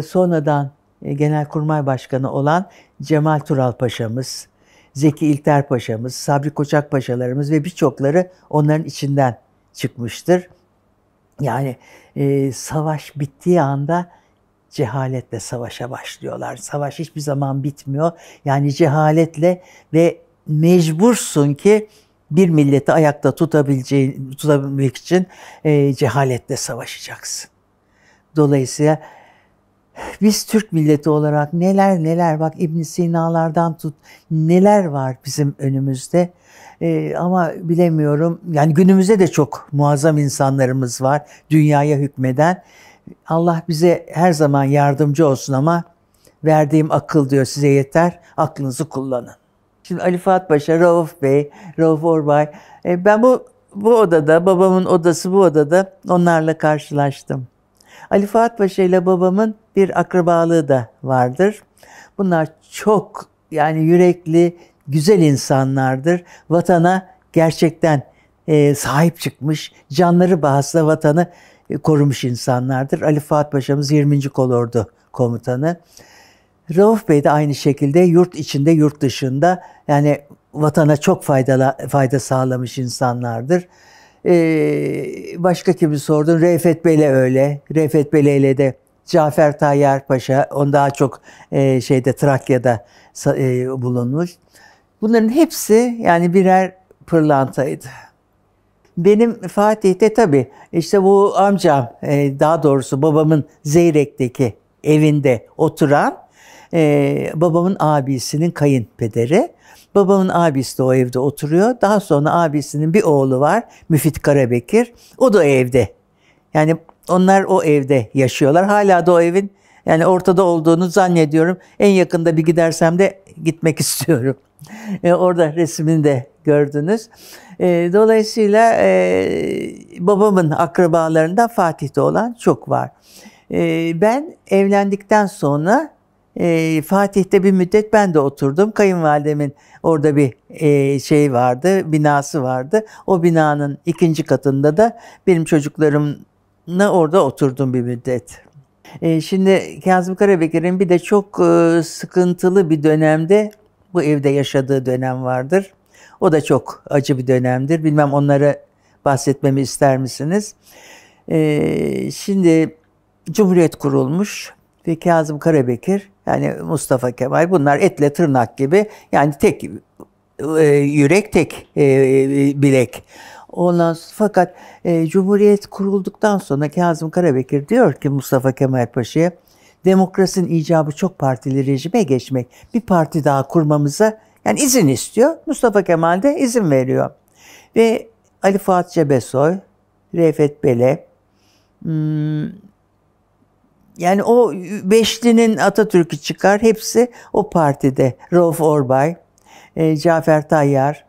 sonradan Genelkurmay Başkanı olan Cemal Tural Paşa'mız, Zeki İlter Paşa'mız, Sabri Koçak Paşalarımız ve birçokları onların içinden çıkmıştır. Yani savaş bittiği anda cehaletle savaşa başlıyorlar. Savaş hiçbir zaman bitmiyor. Yani cehaletle ve mecbursun ki bir milleti ayakta tutabilmek için cehaletle savaşacaksın. Dolayısıyla Biz Türk milleti olarak neler neler, bak İbn Sina'lardan tut, neler var bizim önümüzde. Ama bilemiyorum, yani günümüzde de çok muazzam insanlarımız var dünyaya hükmeden. Allah bize her zaman yardımcı olsun ama verdiğim akıl diyor size yeter, aklınızı kullanın. Şimdi Ali Fuat Paşa, Rauf Bey, Rauf Orbay, ben bu odada, babamın odası bu odada, onlarla karşılaştım. Ali Fuat Paşa ile babamın bir akrabalığı da vardır. Bunlar çok yani yürekli, güzel insanlardır. Vatana gerçekten sahip çıkmış, canları bahasına vatanı korumuş insanlardır. Ali Fuat Paşa'mız 20. Kolordu komutanı. Rauf Bey de aynı şekilde yurt içinde, yurt dışında yani vatana çok fayda sağlamış insanlardır. Başka kimi sordun? Reifet Bey'le öyle. Reifet Bey'le de Cafer Tayyar Paşa, on daha çok Trakya'da bulunmuş. Bunların hepsi yani birer pırlantaydı. Benim Fatih'te tabii işte bu amcam, daha doğrusu babamın Zeyrek'teki evinde oturan babamın abisinin kayınpederi. Babamın abisi de o evde oturuyor. Daha sonra abisinin bir oğlu var, Müfit Karabekir. O da evde. Yani onlar o evde yaşıyorlar. Hala da o evin yani ortada olduğunu zannediyorum. En yakında bir gidersem de gitmek istiyorum. Orada resmini de gördünüz. Dolayısıyla babamın akrabalarından Fatih'te olan çok var. Ben evlendikten sonra Fatih'te bir müddet ben de oturdum. Kayınvalidemin orada bir vardı, binası vardı. O binanın 2. katında da benim çocuklarımla orada oturdum bir müddet. Şimdi Kazım Karabekir'in bir de çok sıkıntılı bir dönemde bu evde yaşadığı dönem vardır. O da çok acı bir dönemdir. Bilmem onları bahsetmemi ister misiniz? Şimdi Cumhuriyet kurulmuş ve Kazım Karabekir yani Mustafa Kemal bunlar etle tırnak gibi yani tek yürek tek bilek. Fakat Cumhuriyet kurulduktan sonra Kazım Karabekir diyor ki Mustafa Kemal Paşa'ya demokrasinin icabı çok partili rejime geçmek. Bir parti daha kurmamıza yani izin istiyor. Mustafa Kemal de izin veriyor. Ve Ali Fuat Cebesoy, Reifet Bele, yani o beşlinin Atatürk'ü çıkar. Hepsi o partide. Rauf Orbay, Cafer Tayyar,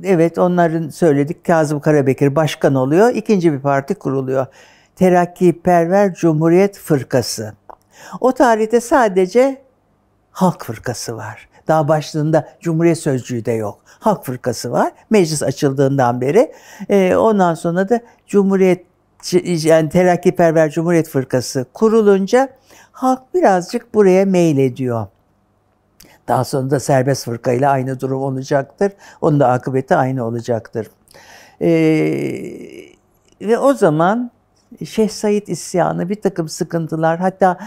evet onların söyledik. Kazım Karabekir başkan oluyor. İkinci bir parti kuruluyor. Terakkiperver Cumhuriyet Fırkası. O tarihte sadece Halk Fırkası var. Daha başlığında Cumhuriyet Sözcüğü de yok. Halk Fırkası var. Meclis açıldığından beri. Ondan sonra da Cumhuriyet yani Terakkiperver Cumhuriyet Fırkası kurulunca halk birazcık buraya meylediyor. Daha sonra da serbest fırka ile aynı durum olacaktır. Onun da akıbeti aynı olacaktır. Ve o zaman Şeyh Said isyanı, bir takım sıkıntılar, hatta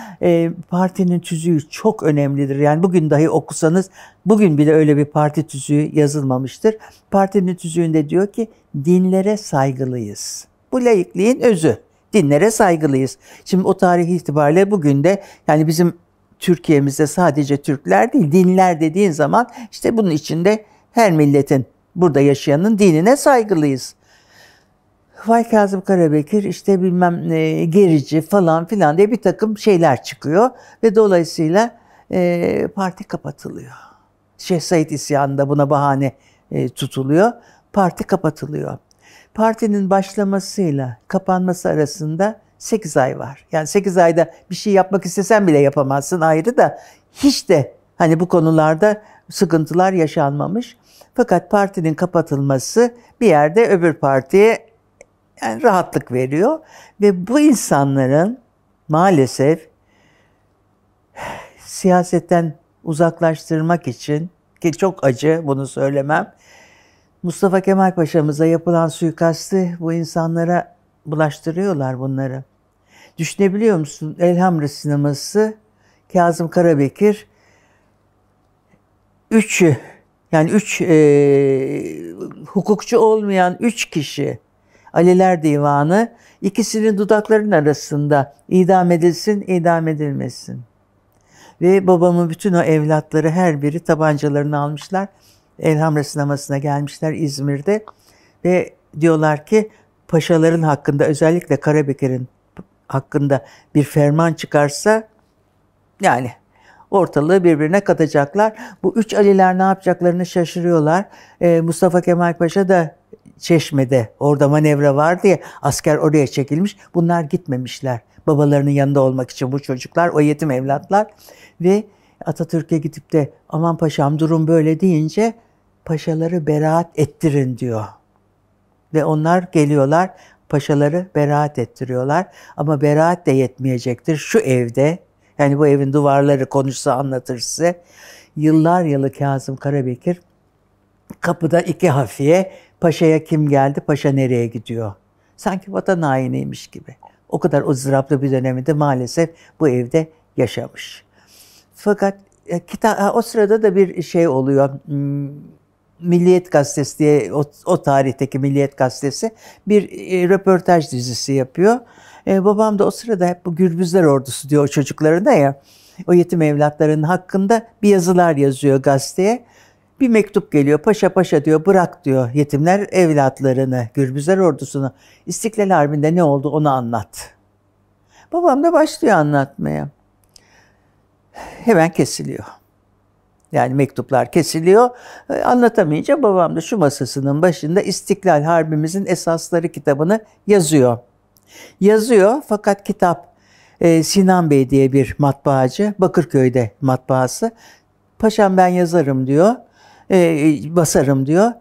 partinin tüzüğü çok önemlidir. Yani bugün dahi okusanız, bugün bile öyle bir parti tüzüğü yazılmamıştır. Partinin tüzüğünde diyor ki dinlere saygılıyız. Bu laikliğin özü. Dinlere saygılıyız. Şimdi o tarih itibariyle bugün de yani bizim Türkiye'mizde sadece Türkler değil, dinler dediğin zaman işte bunun içinde her milletin, burada yaşayanın dinine saygılıyız. Vay Kazım Karabekir işte bilmem gerici falan filan diye bir takım şeyler çıkıyor ve dolayısıyla parti kapatılıyor. Şeyh Said isyanında buna bahane tutuluyor. Parti kapatılıyor. Partinin başlamasıyla kapanması arasında 8 ay var. Yani 8 ayda bir şey yapmak istesen bile yapamazsın ayrı da hiç de hani bu konularda sıkıntılar yaşanmamış. Fakat partinin kapatılması bir yerde öbür partiye yani rahatlık veriyor ve bu insanların maalesef siyasetten uzaklaştırmak için, ki çok acı bunu söylemem, Mustafa Kemal Paşa'mıza yapılan suikastı bu insanlara bulaştırıyorlar bunları. Düşünebiliyor musun? Elhamra sineması, Kazım Karabekir, 3 hukukçu olmayan 3 kişi Aliler Divanı, ikisinin dudaklarının arasında idam edilsin, idam edilmesin. Ve babamın bütün o evlatları her biri tabancalarını almışlar. Elhamra sinemasına gelmişler İzmir'de. Ve diyorlar ki paşaların hakkında, özellikle Karabekir'in hakkında bir ferman çıkarsa yani ortalığı birbirine katacaklar. Bu üç Aliler ne yapacaklarını şaşırıyorlar. Mustafa Kemal Paşa da Çeşme'de, orada manevra var diye asker oraya çekilmiş. Bunlar gitmemişler. Babalarının yanında olmak için bu çocuklar, o yetim evlatlar. Ve Atatürk'e gidip de aman paşam durum böyle deyince paşaları beraat ettirin diyor. Ve onlar geliyorlar, paşaları beraat ettiriyorlar. Ama beraat de yetmeyecektir. Şu evde, yani bu evin duvarları konuşsa anlatır size. Yıllar yılı Kazım Karabekir kapıda iki hafiye, paşaya kim geldi, paşa nereye gidiyor? Sanki vatan hainiymiş gibi. O kadar ızdıraplı bir döneminde maalesef bu evde yaşamış. Fakat o sırada da bir şey oluyor. Milliyet Gazetesi diye, o tarihteki Milliyet Gazetesi bir röportaj dizisi yapıyor. Babam da o sırada hep bu Gürbüzler Ordusu diyor o çocuklarına ya. O yetim evlatlarının hakkında bir yazılar yazıyor gazeteye. Bir mektup geliyor. Paşa paşa diyor, bırak diyor yetimler evlatlarını, Gürbüzler Ordusu'nu. İstiklal Harbi'nde ne oldu onu anlat. Babam da başlıyor anlatmaya. Hemen kesiliyor. Yani mektuplar kesiliyor. Anlatamayınca babam da şu masasının başında İstiklal Harbimizin Esasları kitabını yazıyor. Yazıyor fakat kitap Sinan Bey diye bir matbaacı, Bakırköy'de matbaası. Paşam ben yazarım diyor, basarım diyor.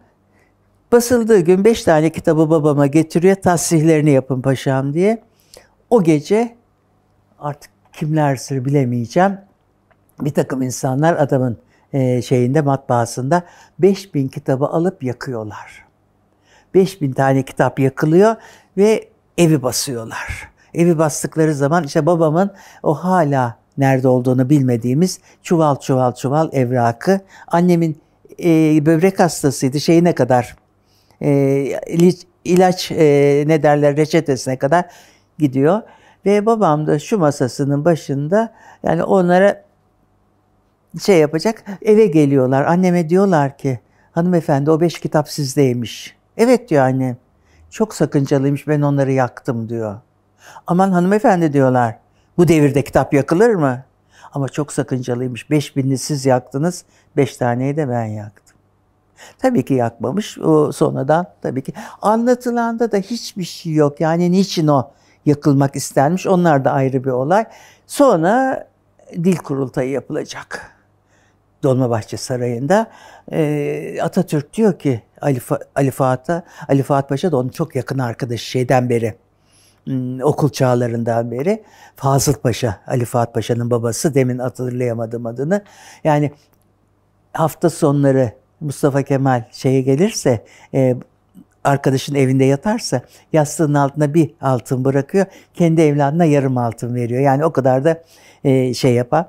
Basıldığı gün 5 tane kitabı babama getiriyor, tasniflerini yapın paşam diye. O gece artık kimler sır bilemeyeceğim. Bir takım insanlar adamın matbaasında 5000 kitabı alıp yakıyorlar. 5000 tane kitap yakılıyor ve evi basıyorlar. Evi bastıkları zaman işte babamın o hala nerede olduğunu bilmediğimiz çuval çuval evrakı, annemin böbrek hastasıydı, şeyine kadar ilaç reçetesine kadar gidiyor. Ve babam da şu masasının başında, yani onlara yapacak, eve geliyorlar. Anneme diyorlar ki hanımefendi o 5 kitap sizdeymiş. Evet diyor annem. Çok sakıncalıymış, ben onları yaktım diyor. Aman hanımefendi diyorlar. Bu devirde kitap yakılır mı? Ama çok sakıncalıymış. 5000'ini siz yaktınız, 5 taneyi de ben yaktım. Tabii ki yakmamış. O sonradan tabii ki. Anlatılanda da hiçbir şey yok. Yani niçin o yakılmak istenmiş? Onlar da ayrı bir olay. Sonra dil kurultayı yapılacak. Dolmabahçe Sarayı'nda Atatürk diyor ki Ali Fuat Paşa da onun çok yakın arkadaşı şeyden beri, okul çağlarından beri. Fazıl Paşa, Ali Fuat Paşa'nın babası, demin hatırlayamadım adını. Yani hafta sonları Mustafa Kemal gelirse, arkadaşın evinde yatarsa yastığının altına bir altın bırakıyor, kendi evladına yarım altın veriyor. Yani o kadar da yapar.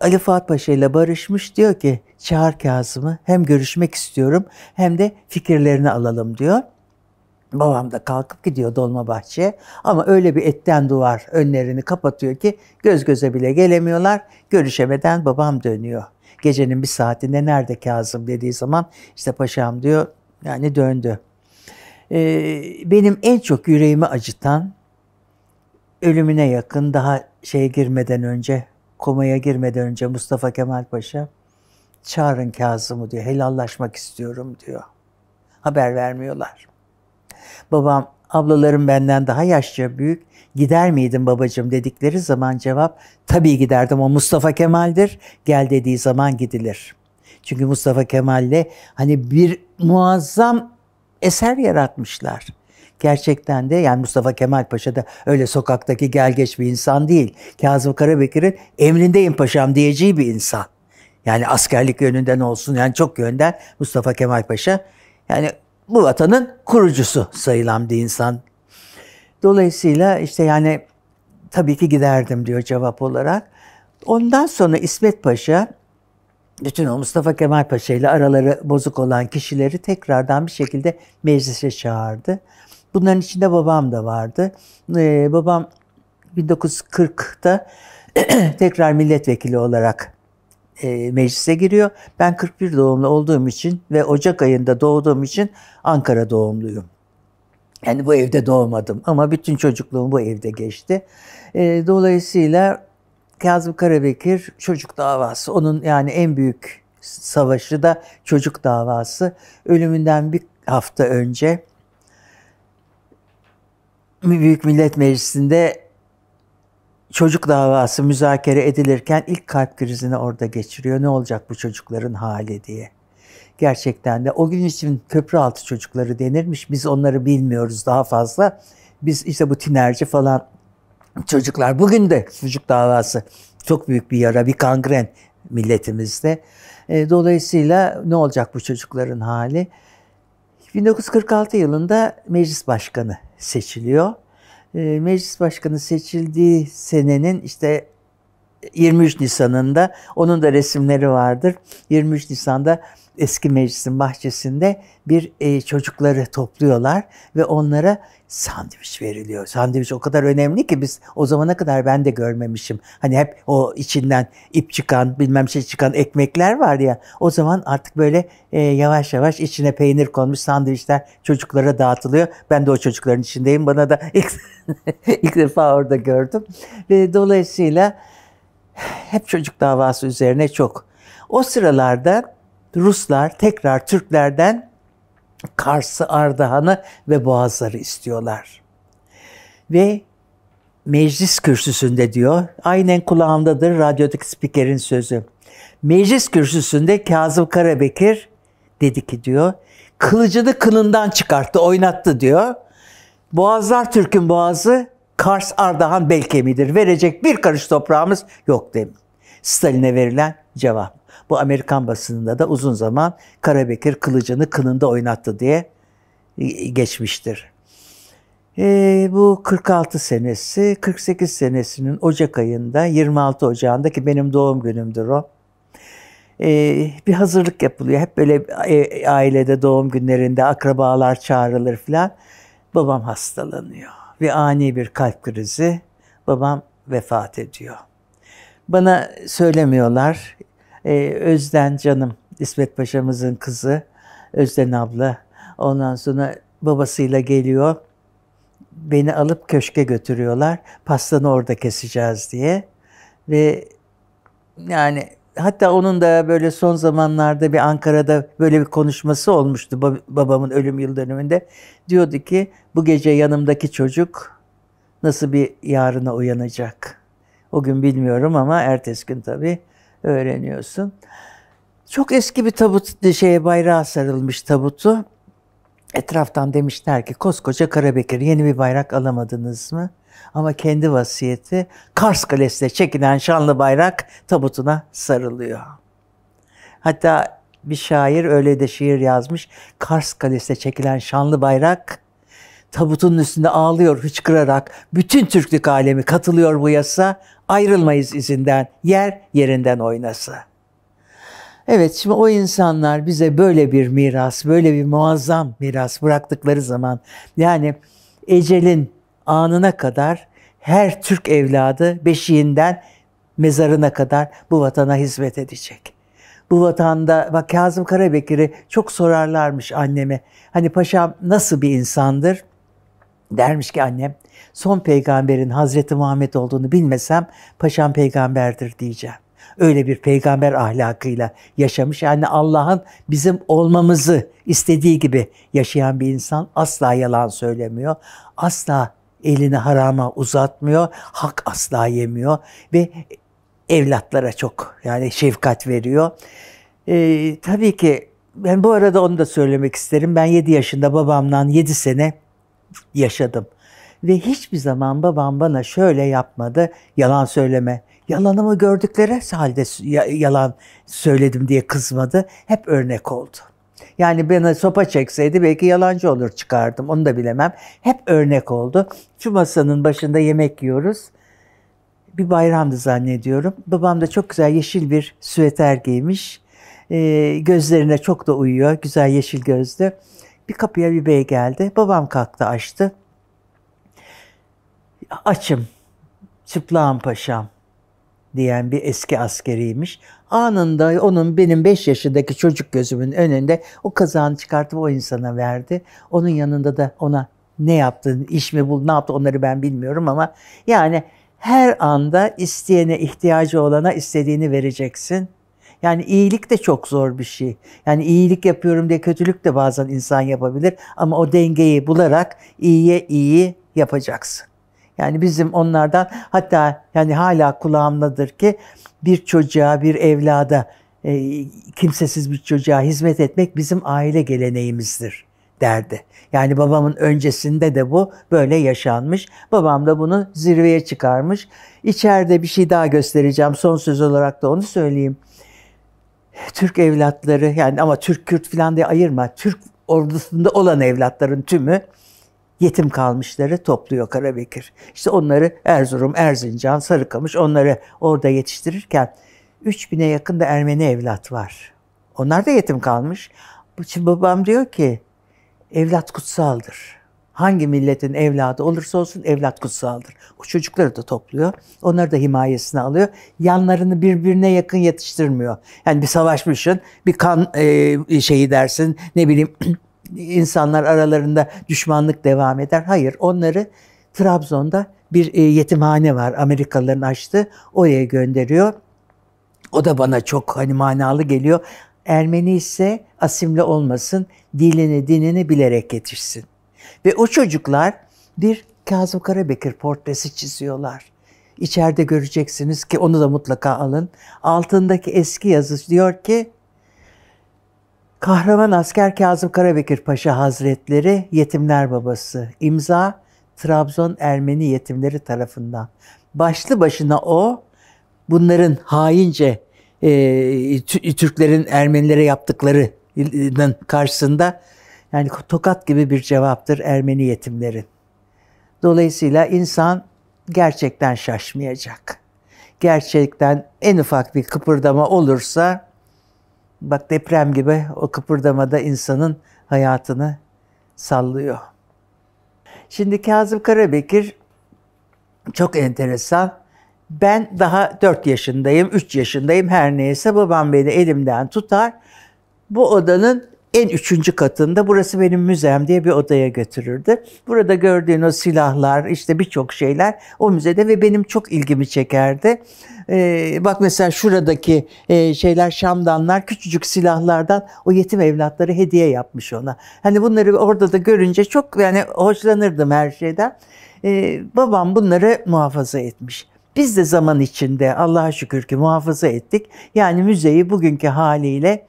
Ali Fuat Paşa ile barışmış, diyor ki çağır Kazım'ı, hem görüşmek istiyorum hem de fikirlerini alalım diyor. Babam da kalkıp gidiyor Dolmabahçe'ye ama öyle bir etten duvar önlerini kapatıyor ki göz göze bile gelemiyorlar. Görüşemeden babam dönüyor. Gecenin bir saatinde nerede Kazım dediği zaman işte paşam diyor, yani döndü. Benim en çok yüreğimi acıtan, ölümüne yakın, daha girmeden önce, komaya girmeden önce Mustafa Kemal Paşa, çağırın Kazım'ı diyor, helallaşmak istiyorum diyor. Haber vermiyorlar. Babam, ablalarım benden daha yaşça büyük, gider miydin babacığım dedikleri zaman cevap, tabii giderdim, o Mustafa Kemal'dir, gel dediği zaman gidilir. Çünkü Mustafa Kemal'le hani bir muazzam eser yaratmışlar. Gerçekten de yani Mustafa Kemal Paşa da öyle sokaktaki gel geç bir insan değil. Kazım Karabekir'in emrindeyim paşam diyeceği bir insan. Yani askerlik yönünden olsun, yani çok yönden Mustafa Kemal Paşa, yani bu vatanın kurucusu sayılan bir insan. Dolayısıyla işte yani tabii ki giderdim diyor cevap olarak. Ondan sonra İsmet Paşa bütün o Mustafa Kemal Paşa ile araları bozuk olan kişileri tekrardan bir şekilde meclise çağırdı. Bunların içinde babam da vardı. Babam 1940'ta tekrar milletvekili olarak meclise giriyor. Ben 41 doğumlu olduğum için ve Ocak ayında doğduğum için Ankara doğumluyum. Yani bu evde doğmadım ama bütün çocukluğum bu evde geçti. Dolayısıyla Kazım Karabekir çocuk davası. Onun yani en büyük savaşı da çocuk davası. Ölümünden bir hafta önce Büyük Millet Meclisi'nde çocuk davası müzakere edilirken ilk kalp krizini orada geçiriyor. Ne olacak bu çocukların hali diye. Gerçekten de o gün için köprü altı çocukları denirmiş. Biz onları bilmiyoruz daha fazla. Biz işte bu tinerci falan çocuklar. Bugün de çocuk davası çok büyük bir yara, bir kangren milletimizde. Dolayısıyla ne olacak bu çocukların hali? 1946 yılında meclis başkanı seçiliyor. Meclis başkanı seçildiği senenin işte 23 Nisan'ında, onun da resimleri vardır. 23 Nisan'da eski meclisin bahçesinde bir çocukları topluyorlar ve onlara sandviç veriliyor. Sandviç o kadar önemli ki biz o zamana kadar ben de görmemişim. Hani hep o içinden ip çıkan, bilmem şey çıkan ekmekler var ya. O zaman artık böyle yavaş yavaş içine peynir konmuş sandviçler çocuklara dağıtılıyor. Ben de o çocukların içindeyim. Bana da ilk defa orada gördüm. Ve dolayısıyla hep çocuk davası üzerine çok. O sıralarda Ruslar tekrar Türklerden Kars'ı, Ardahan'ı ve Boğazları istiyorlar. Ve meclis kürsüsünde diyor, aynen kulağımdadır radyodaki spikerin sözü. Meclis kürsüsünde Kazım Karabekir dedi ki diyor, kılıcını kınından çıkarttı, oynattı diyor. Boğazlar Türk'ün boğazı, Kars, Ardahan bel kemiğidir. Verecek bir karış toprağımız yok demiş. Stalin'e verilen cevap. Bu Amerikan basınında da uzun zaman Karabekir kılıcını kınında oynattı diye geçmiştir. Bu 46 senesi, 48 senesinin Ocak ayında, 26 Ocağı'nda ki benim doğum günümdür o. Bir hazırlık yapılıyor. Hep böyle ailede doğum günlerinde akrabalar çağrılır filan. Babam hastalanıyor ve ani bir kalp krizi. Babam vefat ediyor. Bana söylemiyorlar. Özden canım, İsmet Paşa'mızın kızı, Özden abla. Ondan sonra babasıyla geliyor. Beni alıp köşke götürüyorlar. Pastanı orada keseceğiz diye. Ve yani hatta onun da böyle son zamanlarda bir Ankara'da böyle bir konuşması olmuştu babamın ölüm yıl dönümünde. Diyordu ki bu gece yanımdaki çocuk nasıl bir yarına uyanacak? O gün bilmiyorum ama ertesi gün tabii öğreniyorsun. Çok eski bir tabut, bayrağa sarılmış tabutu. Etraftan demişler ki koskoca Karabekir yeni bir bayrak alamadınız mı? Ama kendi vasiyeti Kars Kalesi'ne çekilen şanlı bayrak tabutuna sarılıyor. Hatta bir şair öyle de şiir yazmış. Kars Kalesi'ne çekilen şanlı bayrak tabutun üstünde ağlıyor hıçkırarak. Bütün Türklük alemi katılıyor bu yasa. Ayrılmayız izinden, yer yerinden oynasa. Evet, şimdi o insanlar bize böyle bir miras, böyle bir muazzam miras bıraktıkları zaman, yani ecelin anına kadar her Türk evladı beşiğinden mezarına kadar bu vatana hizmet edecek. Bu vatanda, bak Kazım Karabekir'i çok sorarlarmış anneme. Hani paşam nasıl bir insandır? Dermiş ki annem, son peygamberin Hazreti Muhammed olduğunu bilmesem paşam peygamberdir diyeceğim. Öyle bir peygamber ahlakıyla yaşamış. Yani Allah'ın bizim olmamızı istediği gibi yaşayan bir insan, asla yalan söylemiyor. Asla elini harama uzatmıyor. Hak asla yemiyor ve evlatlara çok yani şefkat veriyor. Tabii ki ben bu arada onu da söylemek isterim. Ben 7 yaşında babamla 7 sene yaşadım. Ve hiçbir zaman babam bana şöyle yapmadı, yalan söyleme. Yalanımı gördükleri halde yalan söyledim diye kızmadı. Hep örnek oldu. Yani bana sopa çekseydi belki yalancı olur çıkardım. Onu da bilemem. Hep örnek oldu. Şu masanın başında yemek yiyoruz. Bir bayramdı zannediyorum. Babam da çok güzel yeşil bir süveter giymiş. Gözlerine çok da uyuyor. Güzel yeşil gözlü. Bir kapıya bir bey geldi. Babam kalktı, açtı. Açım, çıplağım paşam diyen bir eski askeriymiş. Anında onun benim 5 yaşındaki çocuk gözümün önünde o kazağını çıkartıp o insana verdi. Onun yanında da ona ne yaptı, iş mi buldu, ne yaptı onları ben bilmiyorum ama yani her anda isteyene, ihtiyacı olana istediğini vereceksin. Yani iyilik de çok zor bir şey. Yani iyilik yapıyorum diye kötülük de bazen insan yapabilir ama o dengeyi bularak iyiye iyi yapacaksın. Yani bizim onlardan, hatta yani hala kulağımdadır ki bir çocuğa, bir evlada, kimsesiz bir çocuğa hizmet etmek bizim aile geleneğimizdir derdi. Yani babamın öncesinde de bu böyle yaşanmış. Babam da bunu zirveye çıkarmış. İçeride bir şey daha göstereceğim. Son söz olarak da onu söyleyeyim. Türk evlatları, yani ama Türk, Kürt falan diye ayırma. Türk ordusunda olan evlatların tümü yetim kalmışları topluyor Karabekir. İşte onları Erzurum, Erzincan, Sarıkamış, onları orada yetiştirirken 3000'e yakın da Ermeni evlat var. Onlar da yetim kalmış. Şimdi babam diyor ki evlat kutsaldır. Hangi milletin evladı olursa olsun evlat kutsaldır. O çocukları da topluyor. Onları da himayesine alıyor. Yanlarını birbirine yakın yetiştirmiyor. Yani bir savaşmışsın, bir kan şeyi dersin, ne bileyim insanlar aralarında düşmanlık devam eder. Hayır, onları Trabzon'da bir yetimhane var. Amerikalıların açtığı. Oraya gönderiyor. O da bana çok hani manalı geliyor. Ermeni ise asimle olmasın, dilini, dinini bilerek yetişsin. Ve o çocuklar bir Kazım Karabekir portresi çiziyorlar. İçeride göreceksiniz ki onu da mutlaka alın. Altındaki eski yazı diyor ki, Kahraman Asker Kazım Karabekir Paşa Hazretleri Yetimler Babası. İmza Trabzon Ermeni yetimleri tarafından. Başlı başına o, bunların haince Türklerin Ermenilere yaptıklarının karşısında yani tokat gibi bir cevaptır Ermeni yetimlerin. Dolayısıyla insan gerçekten şaşmayacak. Gerçekten en ufak bir kıpırdama olursa, bak deprem gibi o kıpırdamada insanın hayatını sallıyor. Şimdi Kazım Karabekir çok enteresan. Ben daha 4 yaşındayım, 3 yaşındayım her neyse. Babam beni elimden tutar. Bu odanın en 3. katında, burası benim müzem diye bir odaya götürürdü. Burada gördüğün o silahlar, işte birçok şeyler o müzede ve benim çok ilgimi çekerdi. Bak mesela şuradaki şeyler, şamdanlar, küçücük silahlardan o yetim evlatları hediye yapmış ona. Hani bunları orada da görünce çok yani hoşlanırdım her şeyden. Babam bunları muhafaza etmiş. Biz de zaman içinde Allah'a şükür ki muhafaza ettik. Yani müzeyi bugünkü haliyle,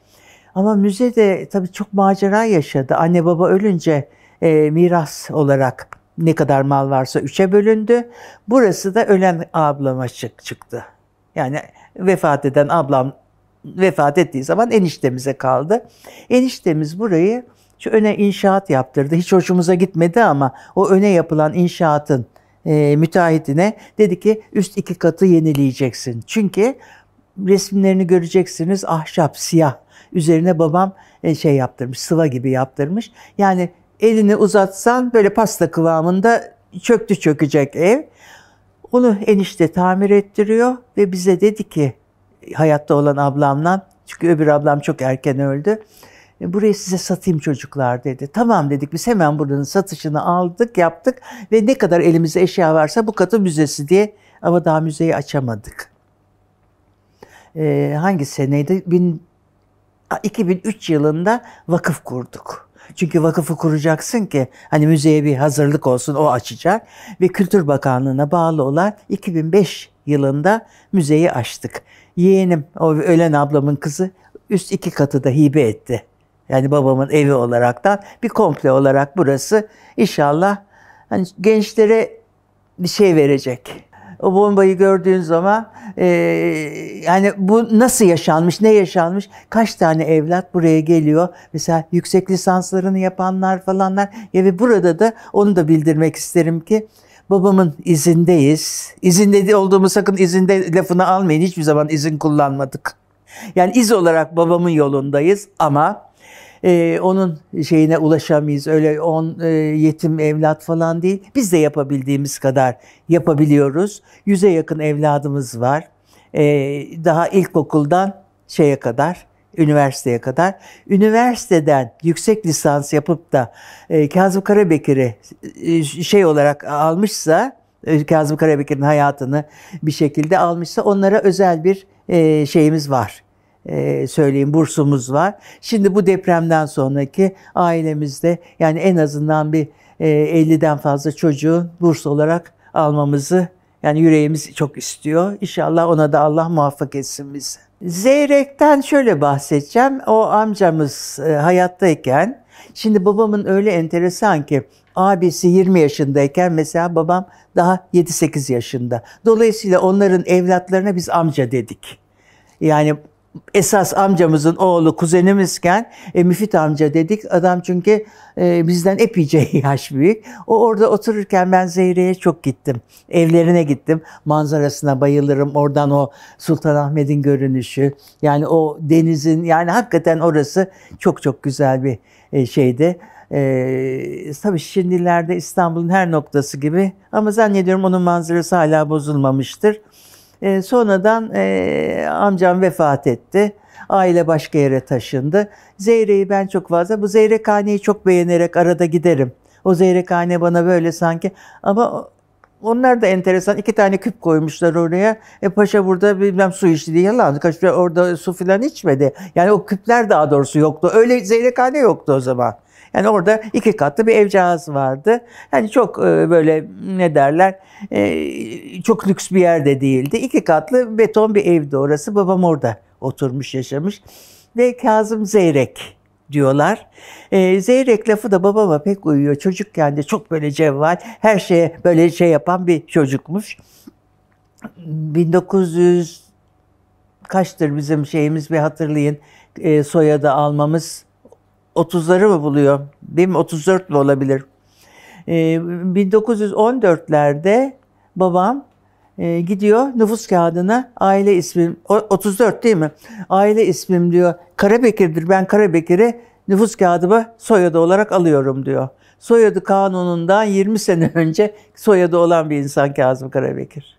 ama müze de tabii çok macera yaşadı. Anne baba ölünce miras olarak ne kadar mal varsa 3'e bölündü. Burası da ölen ablama çıktı. Yani vefat eden ablam vefat ettiği zaman eniştemize kaldı. Eniştemiz burayı şu öne inşaat yaptırdı. Hiç hoşumuza gitmedi ama o öne yapılan inşaatın müteahhitine dedi ki üst 2 katı yenileyeceksin. Çünkü resimlerini göreceksiniz, ahşap, siyah. Üzerine babam şey yaptırmış, sıva gibi yaptırmış. Yani elini uzatsan böyle pasta kıvamında çökecek ev. Onu enişte tamir ettiriyor ve bize dedi ki, hayatta olan ablamla, çünkü öbür ablam çok erken öldü, burayı size satayım çocuklar dedi. Tamam dedik, biz hemen buranın satışını aldık, yaptık ve ne kadar elimizde eşya varsa bu katı müzesi diye, ama daha müzeyi açamadık. Hangi seneydi? 2003 yılında vakıf kurduk. Çünkü vakıfı kuracaksın ki hani müzeye bir hazırlık olsun, o açacak. Ve Kültür Bakanlığı'na bağlı olan 2005 yılında müzeyi açtık. Yeğenim, o ölen ablamın kızı, üst 2 katı da hibe etti. Yani babamın evi olaraktan bir komple olarak burası inşallah hani gençlere bir şey verecek. O bombayı gördüğün zaman yani bu nasıl yaşanmış, ne yaşanmış, kaç tane evlat buraya geliyor. Mesela yüksek lisanslarını yapanlar falanlar. Ya ve burada da onu da bildirmek isterim ki babamın izindeyiz. İzinde olduğumu sakın izinde lafını almayın. Hiçbir zaman izin kullanmadık. Yani iz olarak babamın yolundayız ama Onun şeyine ulaşamayız. Öyle yetim evlat falan değil. Biz de yapabildiğimiz kadar yapabiliyoruz. 100'e yakın evladımız var. Daha ilkokuldan şeye kadar, üniversiteye kadar. Üniversiteden yüksek lisans yapıp da Kazım Karabekir'i şey olarak almışsa, Kazım Karabekir'in hayatını bir şekilde almışsa onlara özel bir şeyimiz var. Söyleyeyim, bursumuz var. Şimdi bu depremden sonraki ailemizde yani en azından bir 50'den fazla çocuğu burs olarak almamızı yani yüreğimiz çok istiyor. İnşallah ona da Allah muvaffak etsin bizi. Zeyrek'ten şöyle bahsedeceğim. O amcamız hayattayken, şimdi babamın öyle enteresan ki abisi 20 yaşındayken mesela babam daha 7-8 yaşında. Dolayısıyla onların evlatlarına biz amca dedik. Yani esas amcamızın oğlu kuzenimizken Müfit amca dedik. Adam çünkü bizden epeyce yaş büyük. O orada otururken ben Zeyre'ye çok gittim. Evlerine gittim. Manzarasına bayılırım. Oradan o Sultanahmet'in görünüşü. Yani o denizin, yani hakikaten orası çok çok güzel bir şeydi. Tabii şimdilerde İstanbul'un her noktası gibi ama zannediyorum onun manzarası hala bozulmamıştır. Sonradan amcam vefat etti. Aile başka yere taşındı. Zeyre'yi ben çok fazla, bu Zeyrekhane'yi çok beğenerek arada giderim. O Zeyrekhane bana böyle sanki, ama onlar da enteresan. 2 tane küp koymuşlar oraya. Paşa burada bilmem su içti diye yalan. Orada su filan içmedi. Yani o küpler daha doğrusu yoktu. Öyle Zeyrekhane yoktu o zaman. Yani orada 2 katlı bir evcağız vardı. Yani çok böyle ne derler, çok lüks bir yerde değildi. 2 katlı beton bir evdi orası. Babam orada oturmuş, yaşamış. Ve Kazım Zeyrek diyorlar. Zeyrek lafı da babama pek uyuyor. Çocukken de çok böyle cevval, her şeye böyle şey yapan bir çocukmuş. 1900 kaçtır bizim şeyimiz, bir hatırlayın, soyadı almamız. 30'ları mı buluyor? Değil mi? 34 mi olabilir? 1914'lerde babam gidiyor nüfus kağıdına aile ismim, 34 değil mi? Aile ismim diyor Karabekir'dir. Ben Karabekir'i nüfus kağıdıma soyadı olarak alıyorum diyor. Soyadı kanunundan 20 sene önce soyadı olan bir insan Kazım Karabekir.